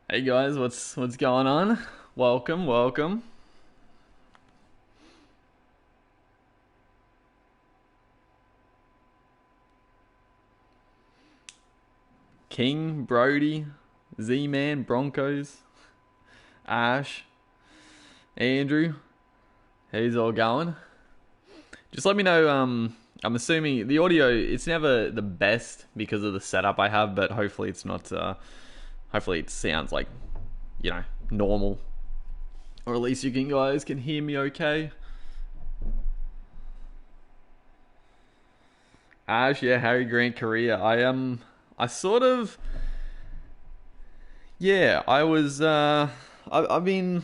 Hey guys, what's going on? Welcome. King, Brody, Z-Man, Broncos, Ash, Andrew. How's all going? Just let me know. I'm assuming the audio it's never the best because of the setup I have, but hopefully it's not. Hopefully it sounds like normal, or at least you guys can hear me okay. Ash, yeah, Harry Grant Korea. I sort of Yeah, I was. I've been.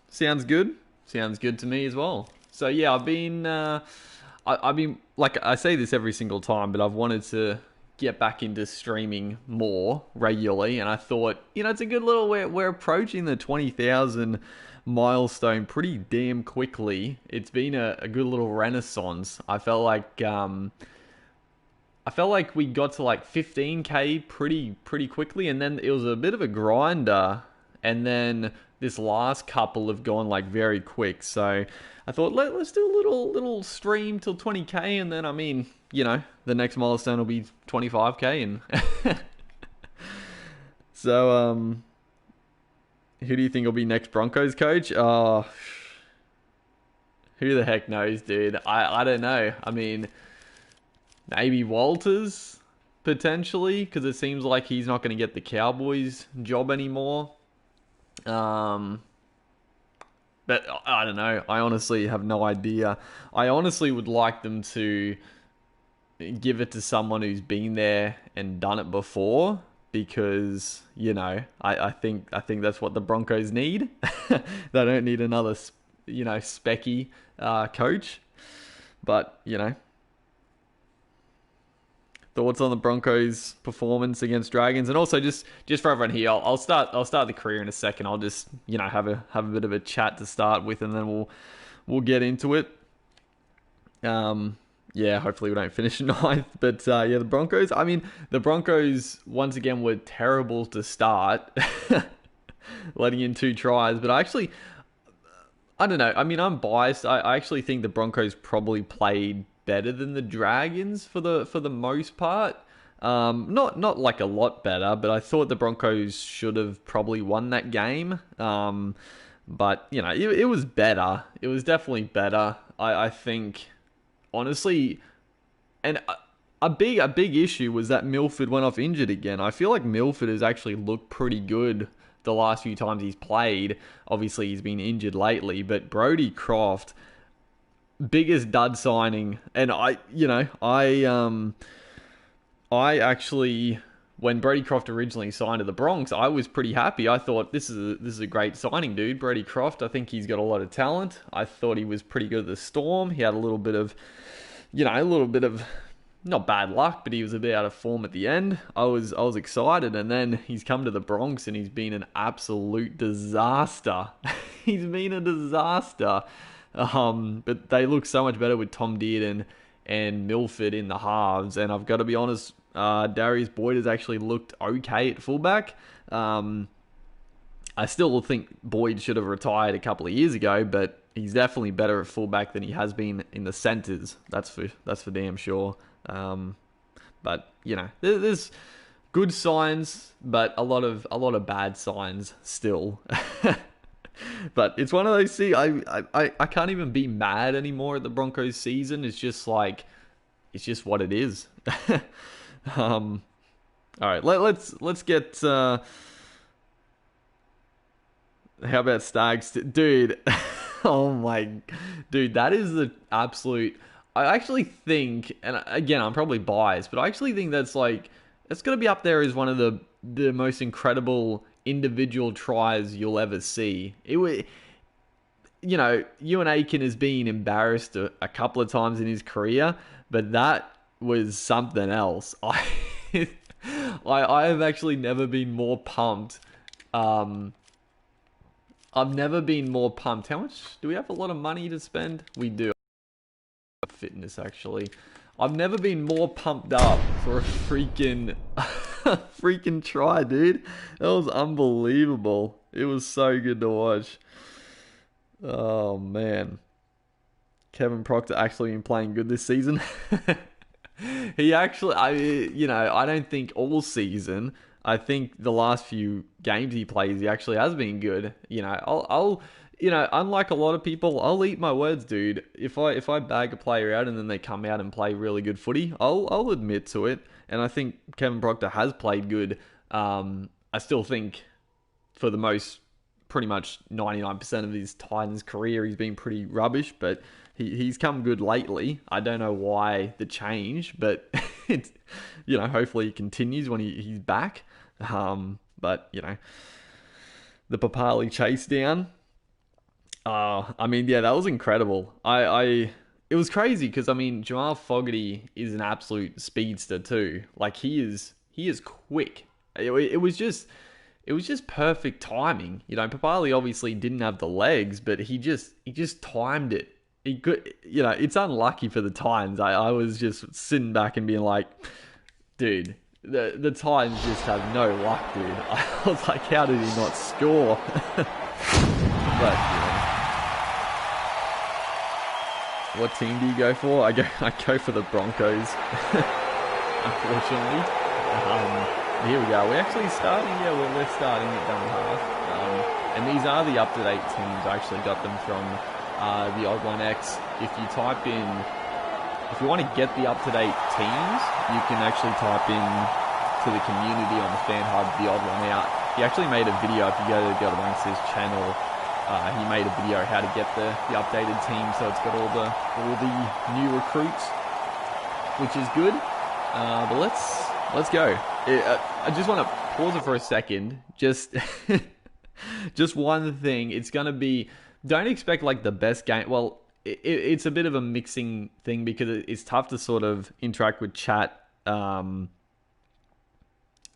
Sounds good. Sounds good to me as well. So yeah, I've been. I've been like I say this every single time, but I've wanted to get back into streaming more regularly, and I thought it's a good little. We're approaching the 20,000 milestone pretty damn quickly. It's been a good little renaissance. I felt like we got to like 15k pretty quickly, and then it was a bit of a grinder, and then this last couple have gone like very quick. So I thought let's do a little stream till 20k, and then the next milestone will be 25k, and so who do you think will be next Broncos coach? Who the heck knows, dude? I don't know. I mean, maybe Walters, potentially, because it seems like he's not going to get the Cowboys job anymore. Um, but I don't know. I honestly have no idea. I honestly would like them to give it to someone who's been there and done it before, because I think that's what the Broncos need. They don't need another specky coach. But thoughts on the Broncos' performance against Dragons, and also just for everyone here, I'll start the career in a second. I'll just have a bit of a chat to start with, and then we'll get into it. Yeah, hopefully we don't finish ninth, but yeah, the Broncos. I mean, the Broncos once again were terrible to start, letting in two tries. But I don't know. I mean, I'm biased. I actually think the Broncos probably played better than the Dragons for the most part. Not like a lot better, but I thought the Broncos should have probably won that game. But it was better. It was definitely better. I think honestly, and a big issue was that Milford went off injured again. I feel like Milford has actually looked pretty good the last few times he's played. Obviously, he's been injured lately, but Brodie Croft, biggest dud signing, and I actually, when Brodie Croft originally signed to the Bronx, I was pretty happy. I thought this is a great signing, dude. Brodie Croft, I think he's got a lot of talent. I thought he was pretty good at the Storm. He had a little bit of not bad luck, but he was a bit out of form at the end. I was excited, and then he's come to the Bronx and he's been an absolute disaster. He's been a disaster. But they look so much better with Tom Dearden and Milford in the halves, and I've got to be honest, Darius Boyd has actually looked okay at fullback. I still think Boyd should have retired a couple of years ago, but he's definitely better at fullback than he has been in the centres. That's for damn sure. But there's good signs, but a lot of bad signs still. But it's one of those. See, I can't even be mad anymore at the Broncos season. It's just like, it's just what it is. All right, let's get. How about Stags, dude? Oh my, dude, that is the absolute. I actually think, and again, I'm probably biased, but I actually think that's like, it's gonna be up there as one of the most incredible individual tries you'll ever see. It would, Ewan Aiken has been embarrassed a couple of times in his career, but that was something else. I have actually never been more pumped. I've never been more pumped. How much do we have? A lot of money to spend? We do. Fitness, actually. I've never been more pumped up for a freaking freaking try, dude. That was unbelievable. It was so good to watch. Oh, man. Kevin Proctor actually been playing good this season. He actually, I don't think all season. I think the last few games he plays, he actually has been good. Unlike a lot of people, I'll eat my words, dude. If I bag a player out and then they come out and play really good footy, I'll admit to it. And I think Kevin Proctor has played good. I still think for the pretty much 99% of his Titans career, he's been pretty rubbish, but he's come good lately. I don't know why the change, but it's, hopefully he continues when he's back. But the Papali chase down. That was incredible. It was crazy because Jamal Fogarty is an absolute speedster too. Like he is quick. It was just perfect timing. Papali obviously didn't have the legs, but he just timed it. He could, it's unlucky for the Titans. I was just sitting back and being like, dude, the Titans just have no luck, dude. I was like, how did he not score? But what team do you go for? I go for the Broncos. Unfortunately. Here we go. We're actually starting. Yeah, we're starting at dummy half. And these are the up-to-date teams. I actually got them from the Odd One X. If you want to get the up-to-date teams, you can actually type in to the community on the Fan Hub, the Odd One Out. He actually made a video. If you go to the Odd One X's channel, he made a video how to get the updated team. So it's got all the new recruits, which is good. But let's go. I just want to pause it for a second. Just one thing. It's going to be... Don't expect like the best game. Well, it's a bit of a mixing thing because it's tough to sort of interact with chat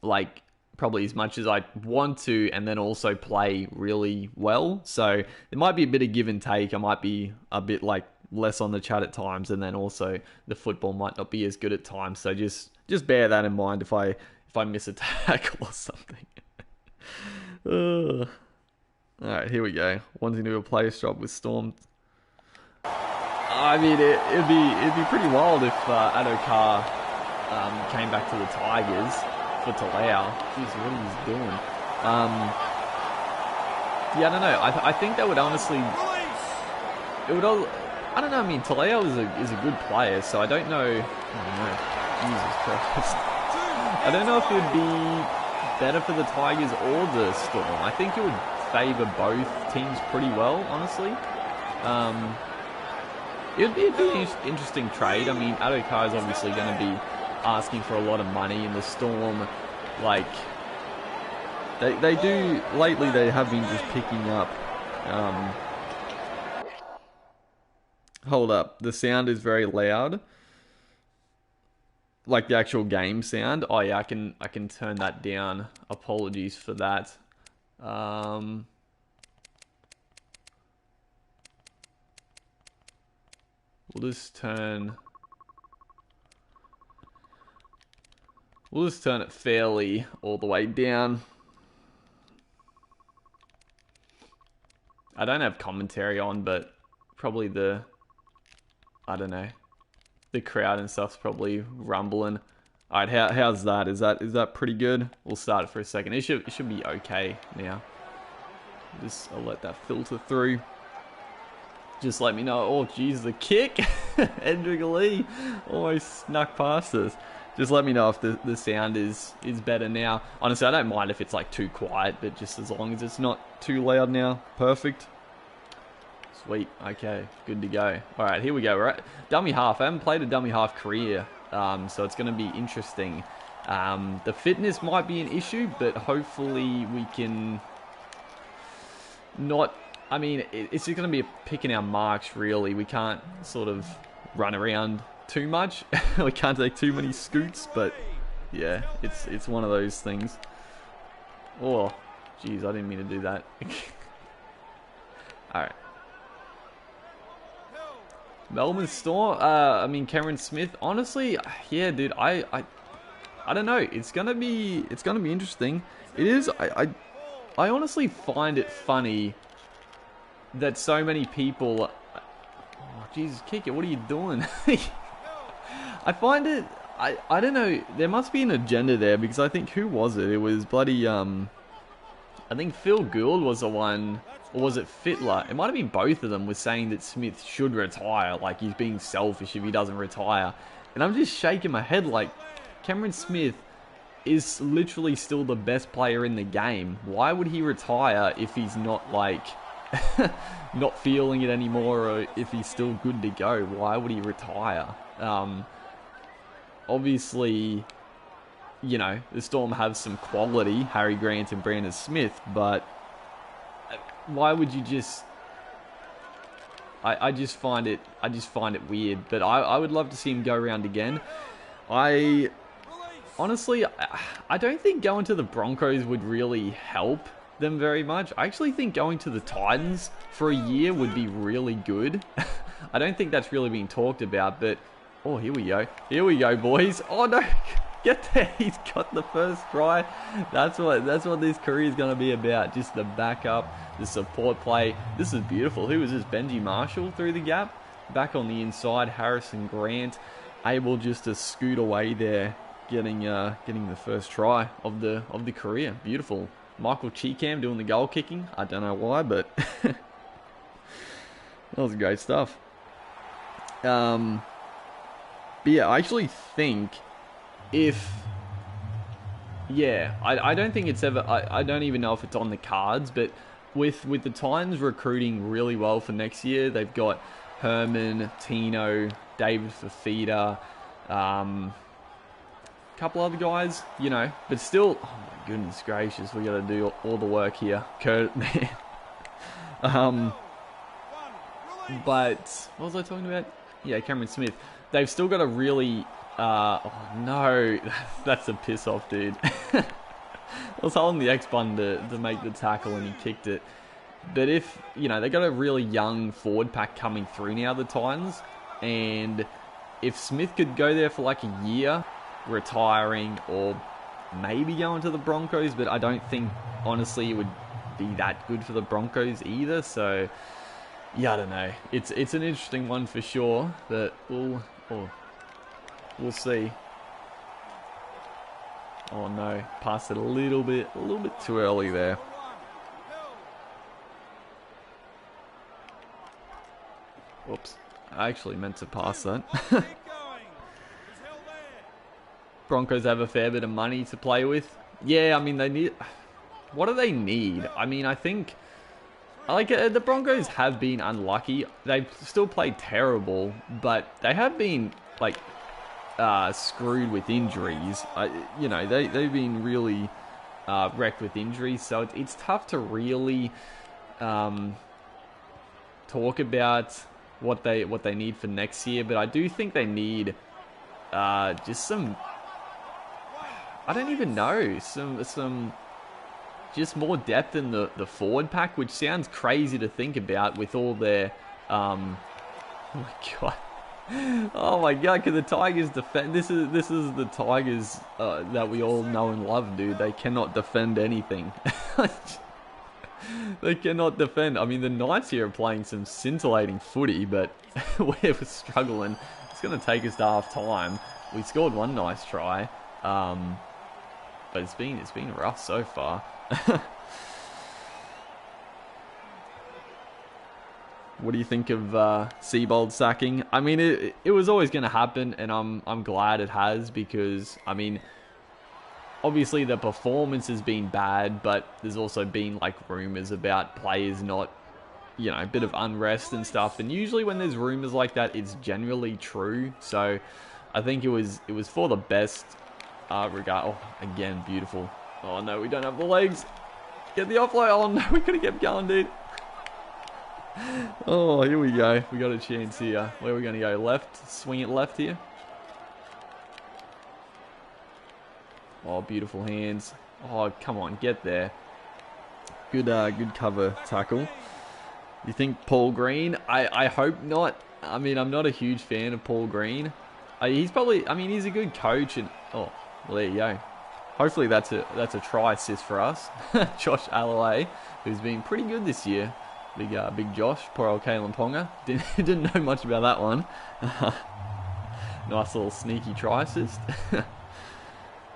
like probably as much as I want to and then also play really well. So there might be a bit of give and take. I might be a bit like less on the chat at times, and then also the football might not be as good at times. So just bear that in mind if I miss a tackle or something. Alright, here we go. Wanting to do a player swap with Storm. It'd be pretty wild if Adokar came back to the Tigers for Talau. Jeez, what is he doing? I don't know. I think that would honestly... It would all... I don't know. Talau is a good player, so I don't know... Jesus Christ. I don't know if it would be better for the Tigers or the Storm. I think it would favour both teams pretty well, honestly. It'd be an interesting trade. Adokar is obviously going to be asking for a lot of money, and the Storm, like, they do, lately they have been just picking up, hold up, the sound is very loud. Like the actual game sound. Oh yeah, I can turn that down. Apologies for that. We'll just turn it fairly all the way down. I don't have commentary on, but probably the crowd and stuff's probably rumbling. Alright, how's that? Is that pretty good? We'll start it for a second. It should be okay now. I'll let that filter through. Just let me know. Oh, geez, the kick! Edric Lee almost snuck past us. Just let me know if the sound is better now. Honestly, I don't mind if it's like too quiet, but just as long as it's not too loud now. Perfect. Sweet. Okay, good to go. Alright, here we go. We're at dummy half. I haven't played a dummy half career, so it's going to be interesting. The fitness might be an issue, but hopefully we can not... it's just going to be picking our marks, really. We can't sort of run around too much. We can't take too many scoots, but yeah, it's one of those things. Oh, jeez, I didn't mean to do that. Alright. Melbourne Storm, Cameron Smith, honestly, yeah, dude, I I don't know. It's gonna be interesting. It is. I honestly find it funny that so many people. Oh, Jesus, kick it! What are you doing? I find it. I don't know. There must be an agenda there because I think who was it? It was bloody I think Phil Gould was the one, or was it Fittler? It might have been both of them was saying that Smith should retire, like he's being selfish if he doesn't retire. And I'm just shaking my head like, Cameron Smith is literally still the best player in the game. Why would he retire if he's not like, not feeling it anymore, or if he's still good to go? Why would he retire? Obviously, you know, the Storm have some quality, Harry Grant and Brandon Smith, but why would you just... I just find it weird, but I would love to see him go around again. Honestly, I don't think going to the Broncos would really help them very much. I actually think going to the Titans for a year would be really good. I don't think that's really being talked about, but... Oh, here we go. Here we go, boys. Oh, no. Get there. He's got the first try. That's what this career is going to be about. Just the backup, the support play. This is beautiful. Who was this? Benji Marshall through the gap. Back on the inside, Harrison Grant able just to scoot away there, getting the first try of the career. Beautiful. Michael Cheekham doing the goal kicking. I don't know why, but that was great stuff. But yeah, I actually think I don't think it's ever... I don't even know if it's on the cards, but with the Titans recruiting really well for next year, they've got Herman, Tino, David Fafita, a couple other guys, you know, but still... Oh my goodness gracious, we got to do all the work here. Kurt, man. But what was I talking about? Yeah, Cameron Smith. They've still got a really... oh no, that's a piss off, dude. I was holding the X button to make the tackle and he kicked it. But if, you know, they got a really young forward pack coming through now, the Titans. And if Smith could go there for like a year, retiring, or maybe going to the Broncos, but I don't think, honestly, it would be that good for the Broncos either. So, yeah, I don't know. It's an interesting one for sure, but we'll see. Oh no, passed it a little bit too early there. Whoops, I actually meant to pass that. Broncos have a fair bit of money to play with. Yeah, I mean, they need... What do they need? I mean, I think... Like, the Broncos have been unlucky. They've still played terrible, but they have been, like... screwed with injuries. You know, they've been really wrecked with injuries, so it's tough to really talk about what they need for next year. But I do think they need just some... I don't even know, some just more depth in the forward pack, which sounds crazy to think about with all their oh my god. Oh my god, can the Tigers defend? This is the Tigers that we all know and love, dude. They cannot defend anything. They cannot defend. I mean, the Knights here are playing some scintillating footy, but we're struggling. It's going to take us to half time. We scored one nice try, but it's been rough so far. What do you think of Seabold sacking? I mean, it was always going to happen, and I'm glad it has, because I mean, obviously the performance has been bad, but there's also been like rumors about players not, you know, a bit of unrest and stuff. And usually when there's rumors like that, it's generally true. So I think it was for the best regard. Oh, again, beautiful. Oh no, we don't have the legs. Get the offload. Oh no, we could have kept going, dude. Oh, here we go. We got a chance here. Where are we going to go? Left? Swing it left here. Oh, beautiful hands. Oh, come on, get there. Good cover tackle. You think Paul Green? I hope not. I mean, I'm not a huge fan of Paul Green. He's probably... I mean, he's a good coach, and... Oh, Well, there you go. Hopefully that's a try assist for us. Josh Alloway, who's been pretty good this year. Big Josh, poor old Kalen Ponga. Didn't know much about that one. Nice little sneaky try assist.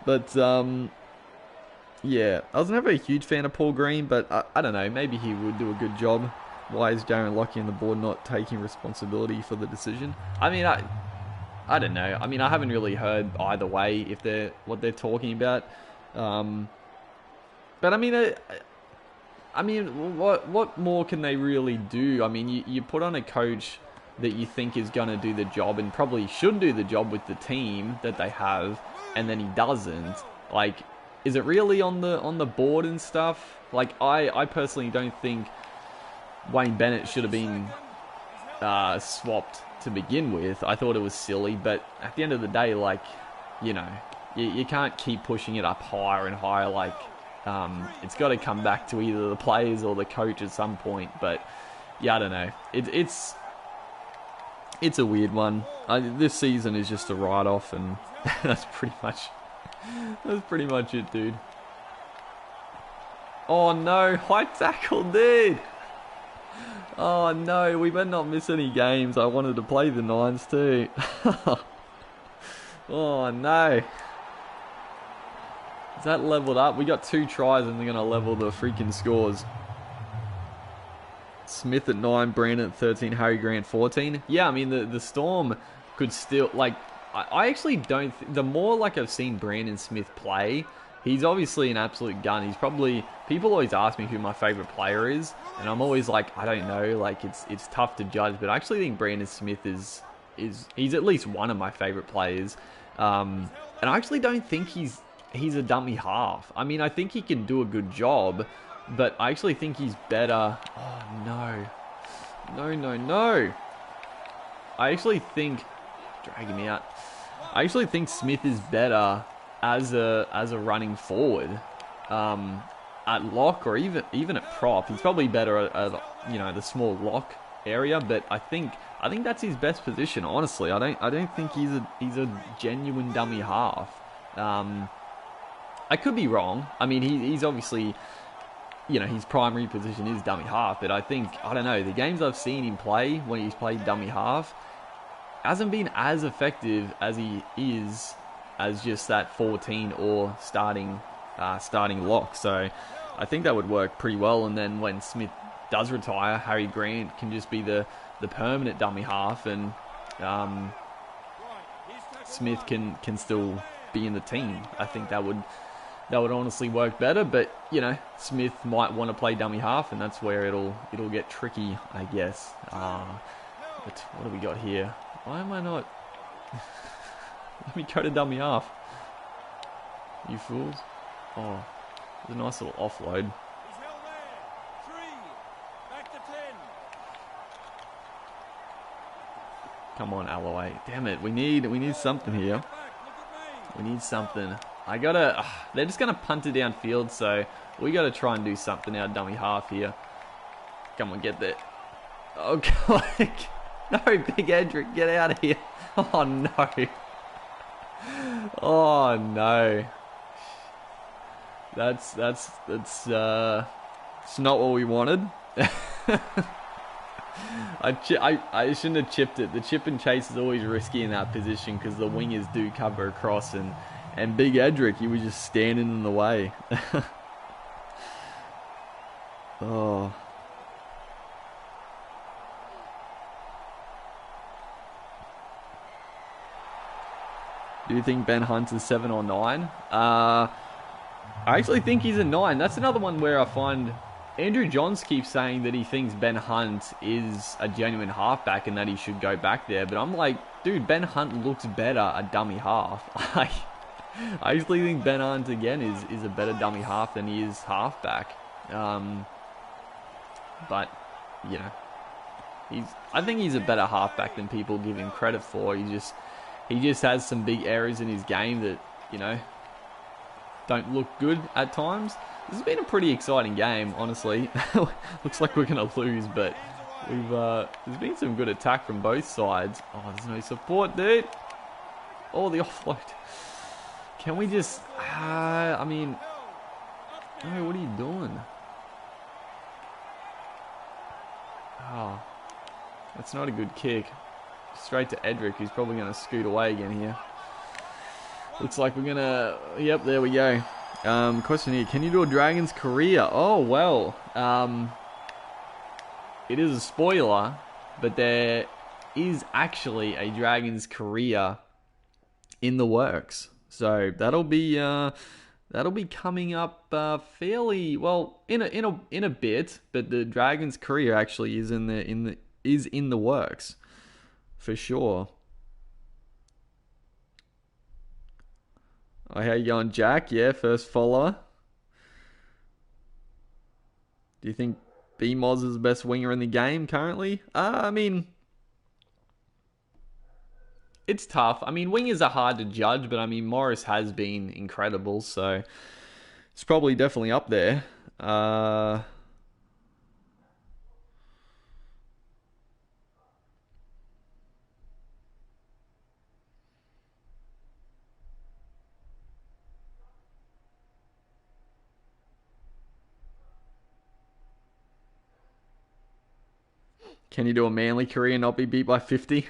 But yeah, I was never a huge fan of Paul Green, but I don't know, maybe he would do a good job. Why is Darren Lockyer on the board not taking responsibility for the decision? I mean, I don't know. I mean, I haven't really heard either way if what they're talking about. But I mean, what more can they really do? I mean, you put on a coach that you think is going to do the job and probably should do the job with the team that they have, and then he doesn't. Like, is it really on the board and stuff? Like, I personally don't think Wayne Bennett should have been swapped to begin with. I thought it was silly, but at the end of the day, like, you know, you can't keep pushing it up higher and higher. Like, it's got to come back to either the players or the coach at some point. But yeah, I don't know. It's a weird one. This season is just a write-off, and that's pretty much it, dude. Oh no, high tackle, dude. Oh no, we better not miss any games. I wanted to play the Nines too. Oh no. Is that leveled up? We got 2 tries and they're going to level the freaking scores. Smith at 9, Brandon at 13, Harry Grant 14. Yeah, I mean, the Storm could still, like, I actually don't, the more, like, I've seen Brandon Smith play, he's obviously an absolute gun. He's probably, people always ask me who my favorite player is, and I'm always like, I don't know, like, it's tough to judge, but I actually think Brandon Smith he's at least one of my favorite players. And I actually don't think he's a dummy half. I mean, I think he can do a good job, but I actually think he's better. Oh, no. No. I actually think, dragging me out, I actually think Smith is better as a running forward. At lock or even at prop. He's probably better at the small lock area, but I think that's his best position, honestly. I don't think he's a genuine dummy half. I could be wrong. I mean, he's obviously, his primary position is dummy half, but I don't know, the games I've seen him play when he's played dummy half hasn't been as effective as he is as just that 14 or starting lock. So I think that would work pretty well. And then when Smith does retire, Harry Grant can just be the permanent dummy half, and Smith can still be in the team. I think that would honestly work better, but Smith might want to play dummy half, and that's where it'll get tricky, I guess. But what do we got here? Why am I not? Let me go to dummy half. You fools! Oh, there's a nice little offload. Come on, Alloway. Damn it, we need something here. We need something. They're just gonna punt it downfield, so we gotta try and do something out dummy half here. Come on, get there. Oh god. No, Big Edric, get out of here. Oh no. Oh no. That's it's not what we wanted. I shouldn't have chipped it. The chip and chase is always risky in that position because the wingers do cover across, and Big Edric, he was just standing in the way. Oh. Do you think Ben Hunt is 7 or 9? I actually think he's a 9. That's another one where I find Andrew Johns keeps saying that he thinks Ben Hunt is a genuine halfback and that he should go back there. But I'm like, dude, Ben Hunt looks better a dummy half. I actually think Ben Hunt, again, is a better dummy half than he is halfback. But, I think he's a better halfback than people give him credit for. He just has some big errors in his game that, don't look good at times. This has been a pretty exciting game, honestly. Looks like we're going to lose, but there's been some good attack from both sides. Oh, there's no support, dude. Oh, the offload. Can we just... I mean... No, what are you doing? Oh, that's not a good kick. Straight to Edric, who's probably going to scoot away again here. Looks like we're going to... Yep, there we go. Question here. Can you do a Dragon's career? Oh, well. It is a spoiler, but there is actually a Dragon's career in the works. So that'll be coming up fairly well in a bit. But the Dragon's career actually is in the works for sure. Oh, how you going, Jack? Yeah, first follower. Do you think B-Moz is the best winger in the game currently? I mean, it's tough. I mean, wingers are hard to judge, but I mean, Morris has been incredible, so it's probably definitely up there. Can you do a Manly career and not be beat by 50?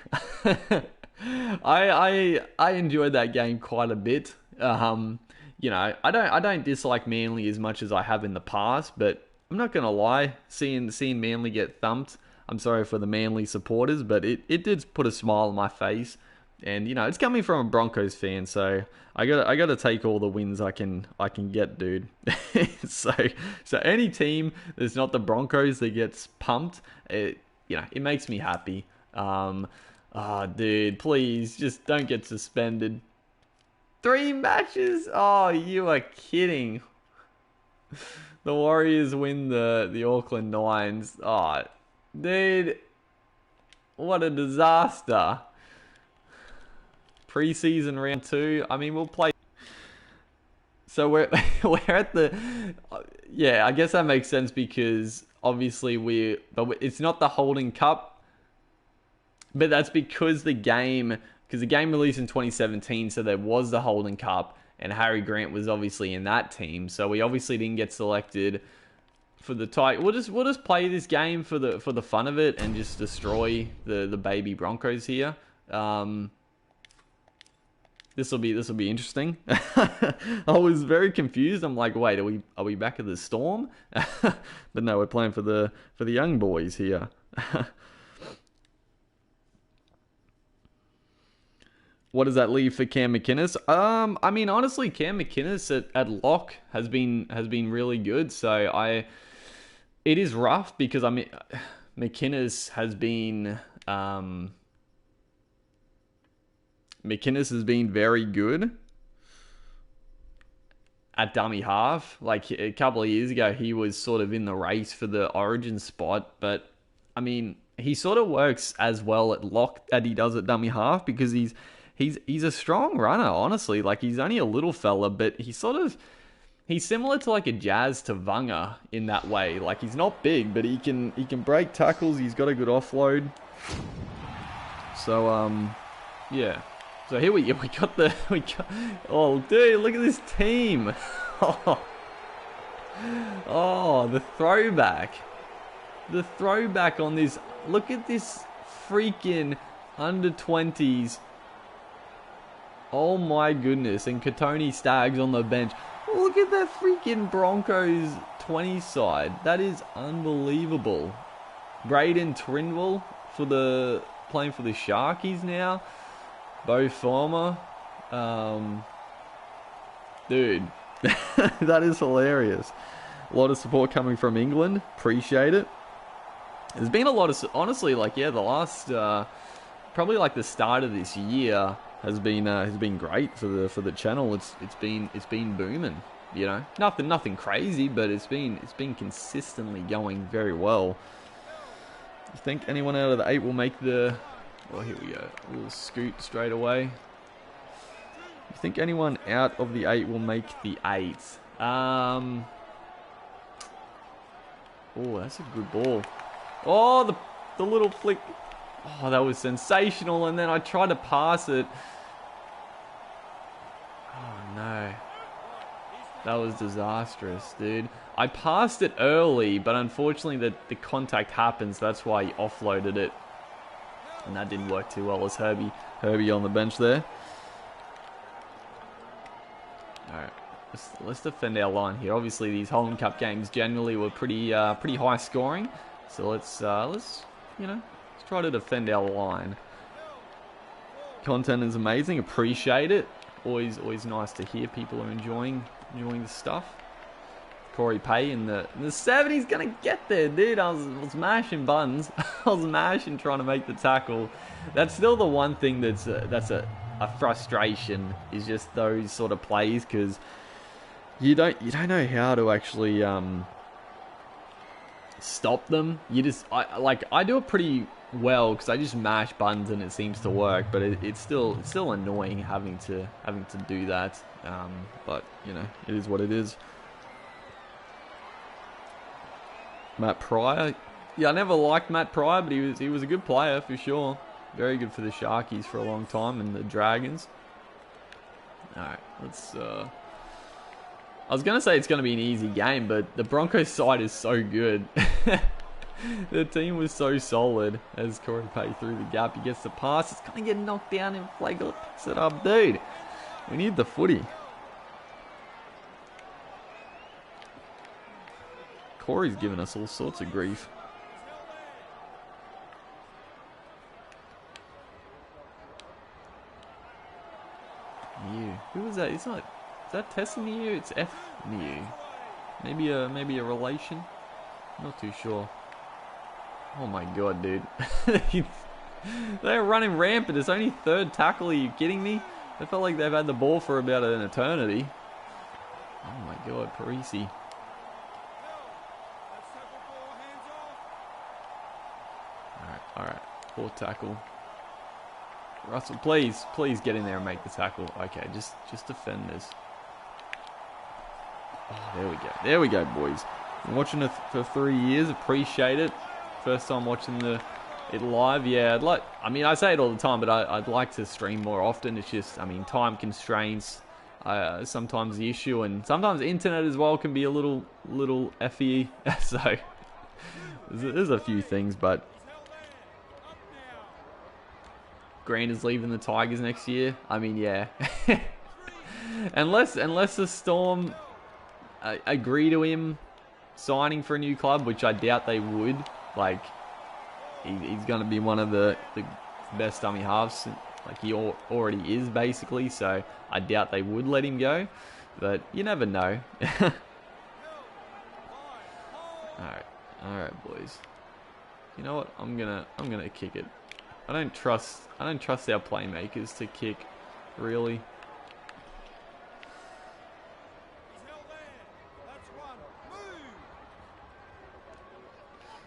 I enjoyed that game quite a bit. You know, I don't dislike Manly as much as I have in the past, but I'm not gonna lie, seeing Manly get thumped, I'm sorry for the Manly supporters, but it did put a smile on my face. And you know, it's coming from a Broncos fan, so I gotta take all the wins I can get, dude. so any team that's not the Broncos that gets pumped, it makes me happy. Dude, please just don't get suspended. 3 matches? Oh, you are kidding. The Warriors win the Auckland Nines. Oh, dude, what a disaster. Preseason round 2. I mean, we'll play. So we're at the. Yeah, I guess that makes sense because obviously it's not the Holding Cup, but that's because the game released in 2017, so there was the Holding Cup, and Harry Grant was obviously in that team, so we obviously didn't get selected for the title. We'll just play this game for the fun of it and just destroy the baby Broncos here. This will be interesting. I was very confused. I'm like, wait, are we back at the Storm? But no, we're playing for the young boys here. What does that leave for Cam McInnes? I mean, honestly, Cam McInnes at lock has been really good. So it is rough because I mean, McInnes has been very good at dummy half. Like a couple of years ago, he was sort of in the race for the Origin spot, but I mean, he sort of works as well at lock as he does at dummy half because he's a strong runner, honestly. Like he's only a little fella, but he's similar to like a Jazz to Vanga in that way. Like he's not big, but he can break tackles. He's got a good offload. So yeah. So here we got. Oh, dude, look at this team. Oh, the throwback. The throwback on this. Look at this freaking under-20s. Oh my goodness. And Katoni Staggs on the bench. Look at that freaking Broncos 20 side. That is unbelievable. Braden Trinwell playing for the Sharkies now. Bo Former. Dude. That is hilarious. A lot of support coming from England. Appreciate it. There's been a lot of... Honestly, like, yeah, the last... probably like the start of this year has been great for the channel. It's been booming. You know, nothing crazy, but it's been consistently going very well. You think anyone out of the 8 will make the... Well, here we go. We'll scoot straight away. You think anyone out of the 8 will make the 8? Oh, that's a good ball. Oh, the little flick. Oh, that was sensational. And then I tried to pass it. Oh, no. That was disastrous, dude. I passed it early, but unfortunately the contact happened, so that's why he offloaded it. And that didn't work too well as Herbie on the bench there. Alright, let's defend our line here. Obviously, these Holland Cup games generally were pretty high scoring. So let's try to defend our line. Content is amazing. Appreciate it. Always nice to hear people are enjoying the stuff. Corey Pay in the 70s gonna get there, dude. I was mashing buttons. I was mashing trying to make the tackle. That's still the one thing that's a frustration, is just those sort of plays, because you don't know how to actually stop them. I do it pretty well because I just mash buttons and it seems to work, but it's still annoying having to do that. But you know, it is what it is. Matt Pryor, yeah, I never liked Matt Pryor, but he was a good player for sure. Very good for the Sharkies for a long time and the Dragons. All right, let's. I was gonna say it's gonna be an easy game, but the Broncos side is so good. The team was so solid. As Corey Pay through the gap, he gets the pass. It's gonna get knocked down and Flagler picks it up, dude. We need the footy. Corey's giving us all sorts of grief. New. Who was that? It's not. Is that Tessa New? It's F New. Maybe a relation. Not too sure. Oh my god, dude. They're running rampant. It's only third tackle. Are you kidding me? They felt like they've had the ball for about an eternity. Oh my god, Parisi. Alright. Poor tackle. Russell, please get in there and make the tackle. Okay, just defend this. Oh, there we go, boys. Been watching it for 3 years. Appreciate it. First time watching it live. Yeah, I say it all the time, but I'd like to stream more often. It's just, time constraints. Sometimes the issue, and sometimes internet as well can be a little effy. So there's a few things, but Grant is leaving the Tigers next year. Yeah. unless the Storm agree to him signing for a new club, which I doubt they would. He's going to be one of the best dummy halves, like he already is basically. So I doubt they would let him go, but you never know. All right, boys. You know what? I'm gonna kick it. I don't trust our playmakers to kick, really.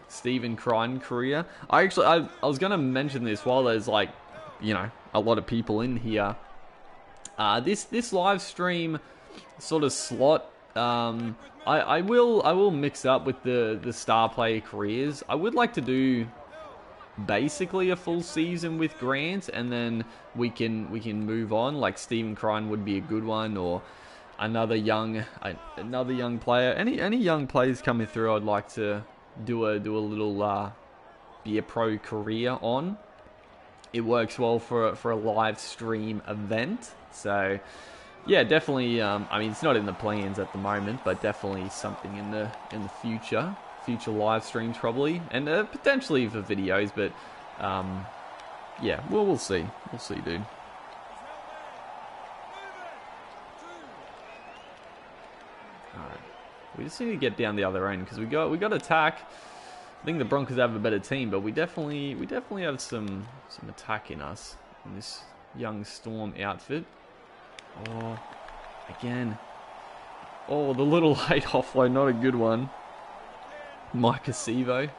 Stephen Crichton career. I was gonna mention this while there's a lot of people in here. This live stream sort of slot. I will mix up with the star player careers. I would like to do basically a full season with Grant, and then we can move on. Like Stephen Crichton would be a good one, or another young player. Any young players coming through, I'd like to do a little be a pro career on. It works well for a live stream event. So yeah, definitely. It's not in the plans at the moment, but definitely something in the future live streams probably, and potentially for videos. But yeah, we'll see. We'll see, dude. All right, we just need to get down the other end because we got attack. I think the Broncos have a better team, but we definitely have some attack in us in this young Storm outfit. Oh, again. Oh, the little late offload, not a good one. Mike Acevo.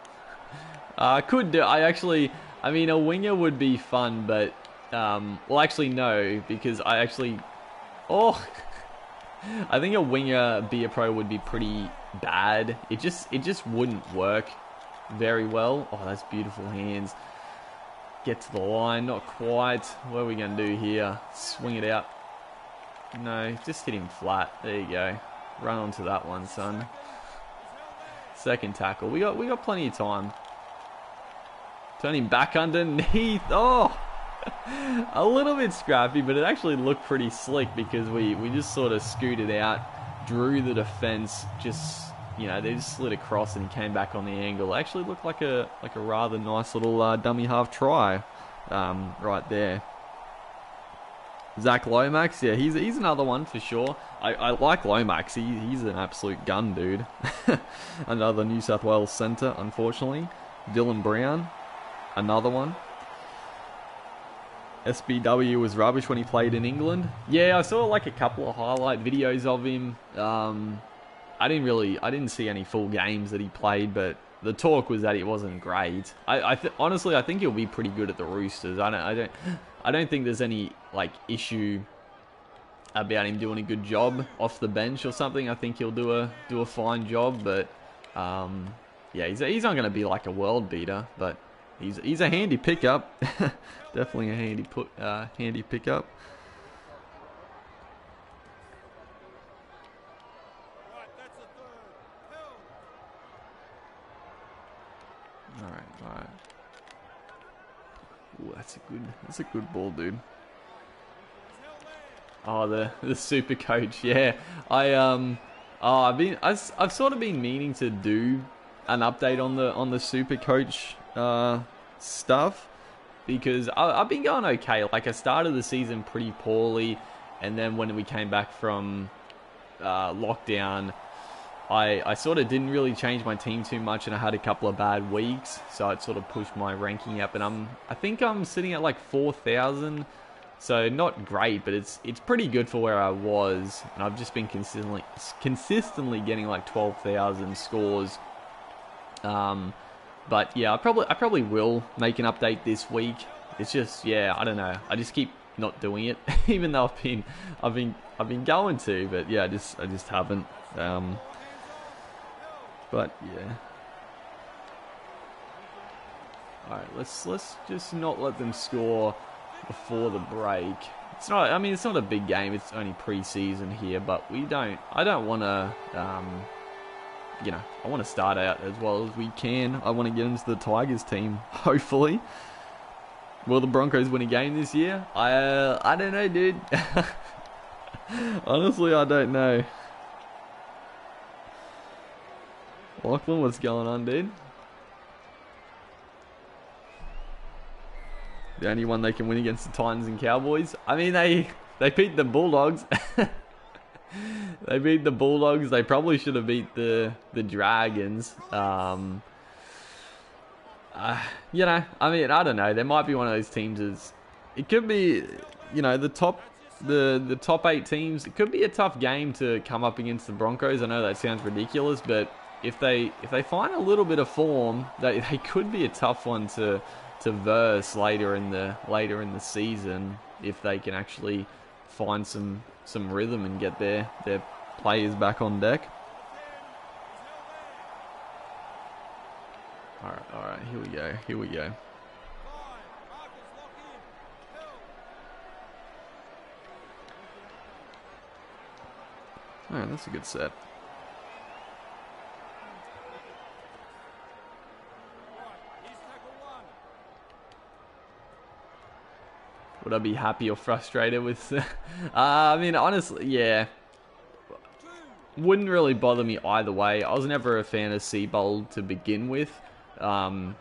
Could do. A winger would be fun, but well, actually no, because I think a winger be a pro would be pretty bad. It just wouldn't work very well. Oh, that's beautiful hands. Get to the line, not quite. What are we gonna do here? Swing it out. No, just hit him flat. There you go. Run onto that one, son. Second tackle. We got plenty of time. Turn him back underneath. Oh, a little bit scrappy, but it actually looked pretty slick because we just sort of scooted out, drew the defense, just, you know, they just slid across and he came back on the angle. It actually looked like a rather nice little dummy half try right there. Zach Lomax, yeah, he's another one for sure. I like Lomax. He's an absolute gun, dude. Another New South Wales centre, unfortunately. Dylan Brown, another one. SBW was rubbish when he played in England. Yeah, I saw like a couple of highlight videos of him. I didn't see any full games that he played, but the talk was that it wasn't great. Honestly, I think he'll be pretty good at the Roosters. I don't think there's any like issue about him doing a good job off the bench or something. I think he'll do a fine job, but yeah, he's not going to be like a world beater, but he's a handy pickup. Definitely a handy pickup. All right. Ooh, that's a good ball, dude. Oh, the super coach, yeah. I've sort of been meaning to do an update on the super coach stuff because I've been going okay. Like I started the season pretty poorly, and then when we came back from lockdown, I sort of didn't really change my team too much, and I had a couple of bad weeks, so it sort of pushed my ranking up, and I think I'm sitting at like 4,000. So not great, but it's pretty good for where I was, and I've just been consistently getting like 12,000 scores. But yeah, I probably will make an update this week. It's just, yeah, I don't know. I just keep not doing it, even though I've been going to, but yeah, I just haven't. But yeah. All right, let's just not let them score before the break. It's not a big game. It's only pre-season here, but I don't want to, I want to start out as well as we can. I want to get into the Tigers team, hopefully. Will the Broncos win a game this year? I don't know, dude. Honestly, I don't know. Lachlan, what's going on, dude? The only one they can win against the Titans and Cowboys. I mean, they beat the Bulldogs. They beat the Bulldogs. They probably should have beat the Dragons. I mean, I don't know. There might be one of those teams. It could be, the top 8 teams. It could be a tough game to come up against the Broncos. I know that sounds ridiculous, but if they find a little bit of form, they could be a tough one to verse later in the season if they can actually find some rhythm and get their players back on deck. All right, here we go. All right, that's a good set. Would I be happy or frustrated with... I mean, honestly, yeah. Wouldn't really bother me either way. I was never a fan of Seabold to begin with. But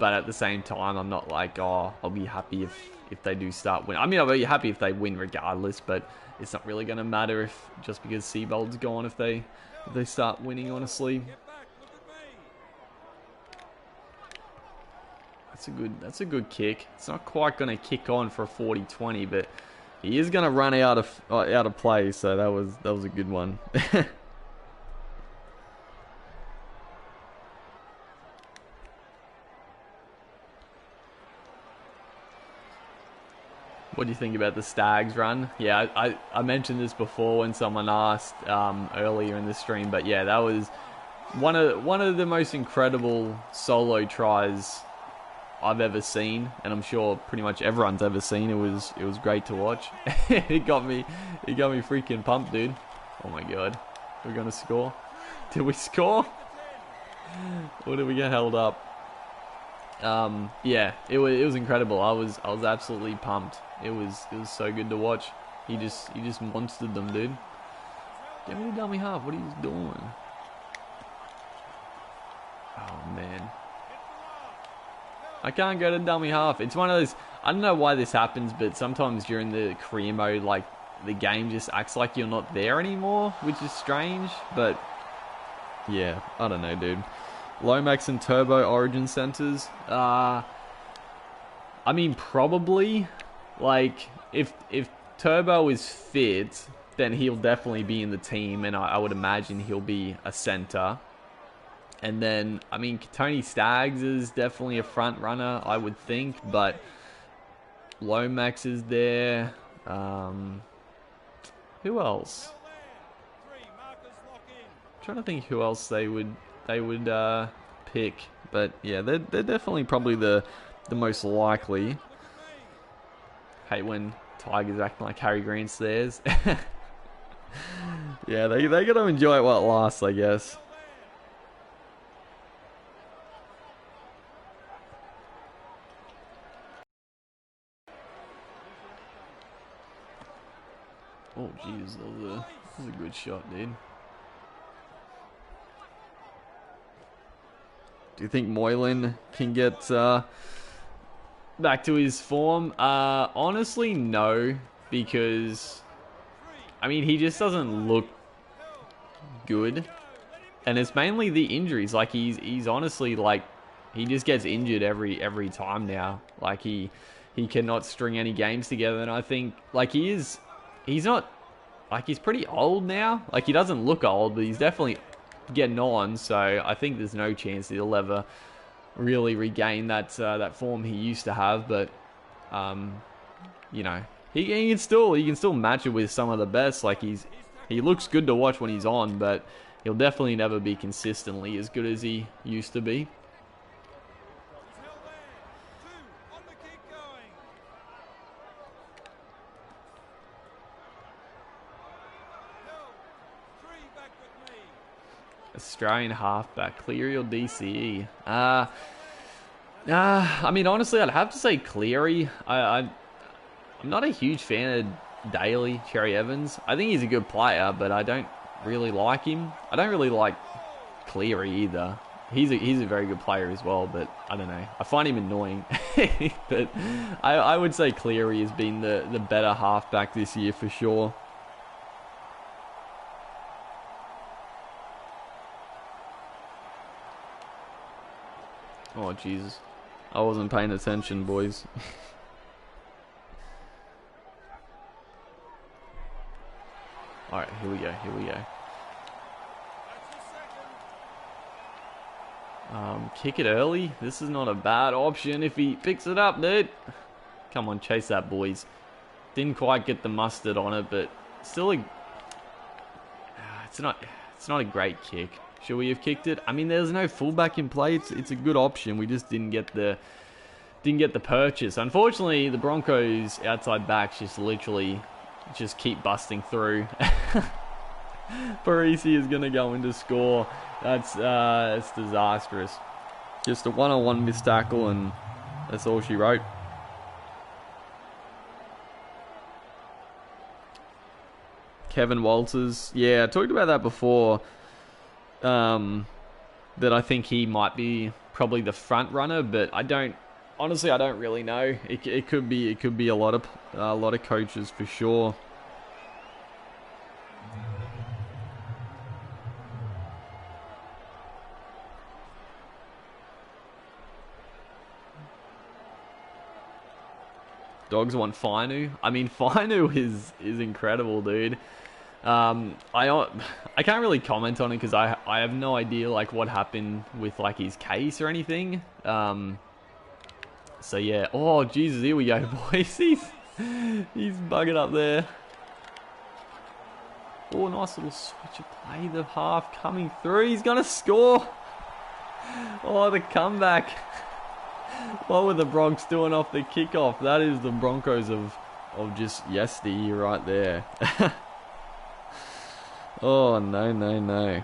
at the same time, I'm not like, oh, I'll be happy if they do start winning. I mean, I'll be happy if they win regardless, but it's not really going to matter if just because Seabold's gone if they start winning, honestly. That's a good kick. It's not quite going to kick on for a 40-20, but he is going to run out of play, so that was a good one. What do you think about the Stags run? Yeah, I mentioned this before when someone asked earlier in the stream, but yeah, that was one of the most incredible solo tries I've ever seen, and I'm sure pretty much everyone's ever seen. It was great to watch. It got me freaking pumped, dude. Oh my god. We're going to score. Did we score? Or did we get held up? Yeah, it was incredible. I was absolutely pumped. It was so good to watch. He just monstered them, dude. Get me the dummy half. What are you doing? Oh man. I can't go to dummy half. It's one of those, I don't know why this happens, but sometimes during the career mode, like, the game just acts like you're not there anymore, which is strange, but yeah, I don't know, dude. Lomax and Turbo Origin Centers. I mean, probably, like, if Turbo is fit, then he'll definitely be in the team, and I would imagine he'll be a center. And then, I mean, Tony Staggs is definitely a front runner, I would think, but Lomax is there. Who else? I'm trying to think who else they would pick, but yeah, they're definitely probably the most likely. Hate when Tigers acting like Harry Greenstairs. Yeah, they got to enjoy it while it lasts, I guess. Oh, jeez, that was a good shot, dude. Do you think Moylan can get back to his form? Honestly, no, because, I mean, he just doesn't look good. And it's mainly the injuries. Like, he's honestly, like, he just gets injured every time now. Like, he cannot string any games together. And I think, like, he's not, like, he's pretty old now. Like, he doesn't look old, but he's definitely getting on. So I think there's no chance that he'll ever really regain that form he used to have. But you know, he can still match it with some of the best. Like, he looks good to watch when he's on, but he'll definitely never be consistently as good as he used to be. Australian halfback, Cleary or DCE? I mean, honestly, I'd have to say Cleary. I'm not a huge fan of Daly, Cherry Evans. I think he's a good player, but I don't really like him. I don't really like Cleary either. He's a very good player as well, but I don't know. I find him annoying. But I would say Cleary has been the better halfback this year for sure. Oh, Jesus. I wasn't paying attention, boys. Alright, here we go. Kick it early. This is not a bad option if he picks it up, dude. Come on, chase that, boys. Didn't quite get the mustard on it, but still it's not a great kick. Should we have kicked it? I mean, there's no fullback in play. It's a good option. We just didn't get the purchase. Unfortunately, the Broncos outside backs just keep busting through. Parisi is gonna go in to score. That's disastrous. Just a one-on-one missed tackle, and that's all she wrote. Kevin Walters. Yeah, I talked about that before. That I think he might be probably the front runner, but I don't really know. It could be a lot of coaches for sure. Dogs want Fainu. I mean, Fainu is incredible, dude. I can't really comment on it because I have no idea like what happened with like his case or anything. So yeah. Oh Jesus, here we go, boys. He's bugging up there. Oh, nice little switch of play. The half coming through. He's gonna score. Oh, the comeback. What were the Bronx doing off the kickoff? That is the Broncos of just yesteryear right there. Oh, no, no, no.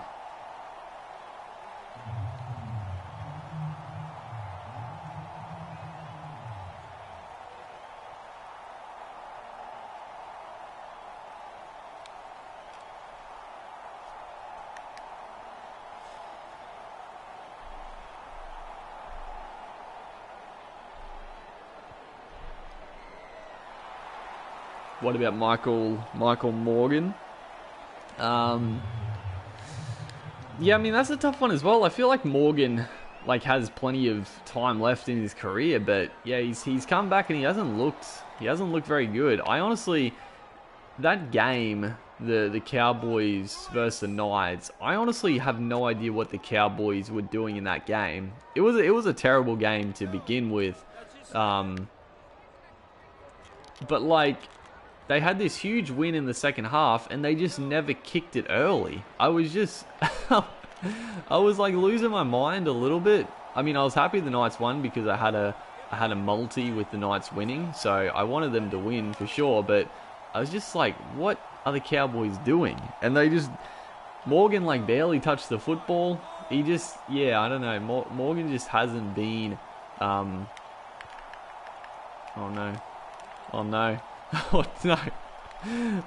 What about Michael Morgan? Um, yeah, I mean that's a tough one as well. I feel like Morgan has plenty of time left in his career, but yeah, he's come back and he hasn't looked very good. I honestly, that game, the Cowboys versus the Knights, I honestly have no idea what the Cowboys were doing in that game. It was a terrible game to begin with, but they had this huge win in the second half, and they just never kicked it early. I was just, I was losing my mind a little bit. I mean, I was happy the Knights won because I had a multi with the Knights winning, so I wanted them to win for sure. But I was just like, what are the Cowboys doing? And Morgan barely touched the football. He just, yeah, I don't know. Morgan just hasn't been. Oh no, oh no. Oh, no.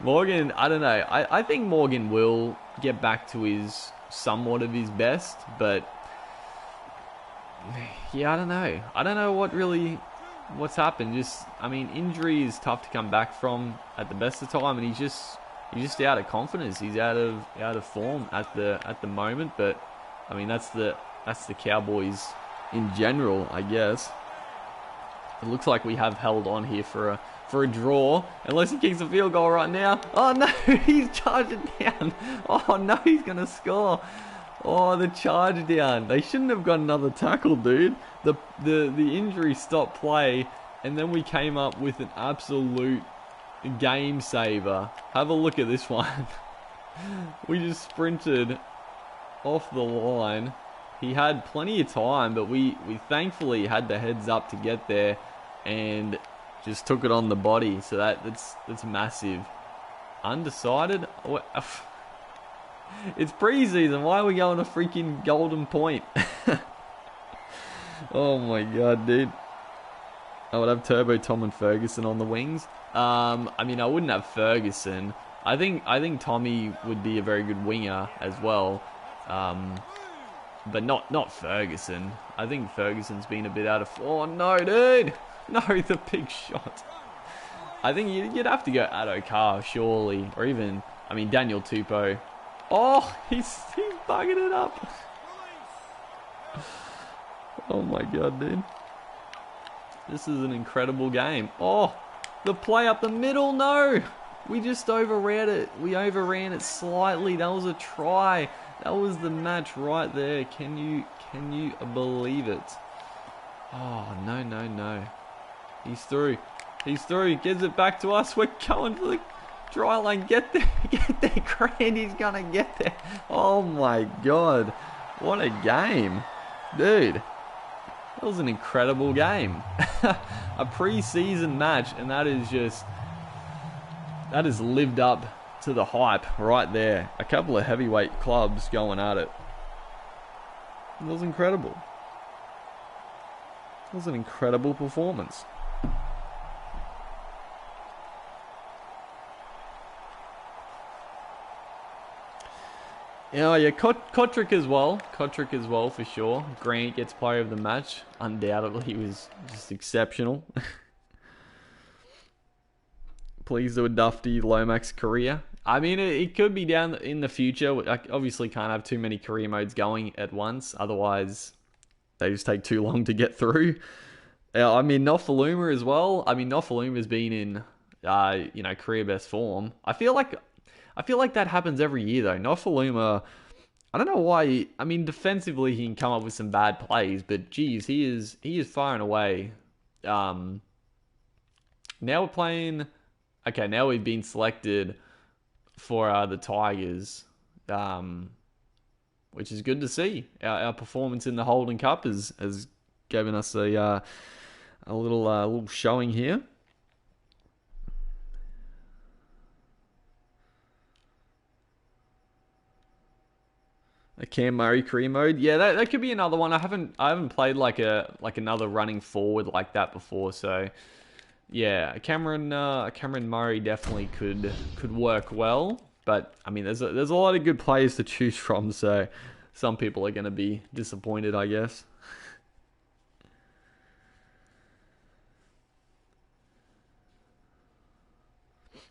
Morgan, I don't know. I think Morgan will get back to somewhat of his best, but yeah, I don't know. I don't know what's happened. I mean, injury is tough to come back from at the best of time, and he's just out of confidence. He's out of form at the moment, but I mean that's the Cowboys in general, I guess. It looks like we have held on here for a draw, unless he kicks a field goal right now. Oh no, he's charging down. Oh no, he's gonna score. Oh, the charge down. They shouldn't have got another tackle, dude. The injury stopped play, and then we came up with an absolute game saver. Have a look at this one. We just sprinted off the line. He had plenty of time, but we thankfully had the heads up to get there, and just took it on the body. So that's massive. Undecided. It's preseason. Why are we going to freaking Golden Point? Oh my god, dude. I would have Turbo Tom and Ferguson on the wings. I mean, I wouldn't have Ferguson. I think Tommy would be a very good winger as well. But not Ferguson. I think Ferguson's been a bit out of... Oh no, dude! No, the big shot. I think you'd have to go Adokar, surely. Or even, I mean, Daniel Tupou. Oh, he's bugging it up. Oh my god, dude. This is an incredible game. Oh, the play up the middle. No, we just overran it. We overran it slightly. That was a try. That was the match right there. Can you believe it? Oh, no. He's through. He gives it back to us. We're going for the try line. Get there, Grant. He's gonna get there. Oh my god. What a game. Dude. That was an incredible game. A pre-season match, and that has lived up to the hype right there. A couple of heavyweight clubs going at it. It was incredible. It was an incredible performance. Yeah, Kotrick as well. Kotrick as well, for sure. Grant gets player of the match. Undoubtedly, he was just exceptional. Pleased with Dufty Lomax's career. I mean, it could be down in the future. I obviously can't have too many career modes going at once. Otherwise, they just take too long to get through. I mean, Nofaluma as well. I mean, Nofaluma's been in, career best form. I feel like that happens every year, though. Nofaluma, I don't know why. I mean, defensively, he can come up with some bad plays, but geez, he is far and away. Now we're playing... Okay, now we've been selected for the Tigers, which is good to see. Our performance in the Holden Cup has given us a little showing here. Cam Murray career mode. Yeah, that could be another one. I haven't played like another running forward like that before. So yeah, Cameron Murray definitely could work well. But I mean, there's a lot of good players to choose from. So some people are going to be disappointed, I guess.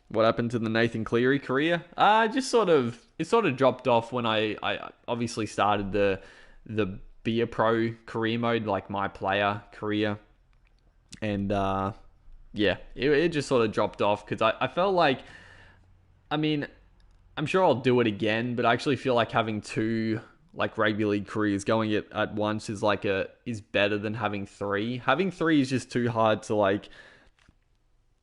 What happened to the Nathan Cleary career? Just sort of it sort of dropped off when I obviously started the Be a Pro career mode, like my player career, and yeah, it just sort of dropped off because I felt like, I mean, I'm sure I'll do it again, but I actually feel like having two like rugby league careers going at once is better than having three. Having three is just too hard to like.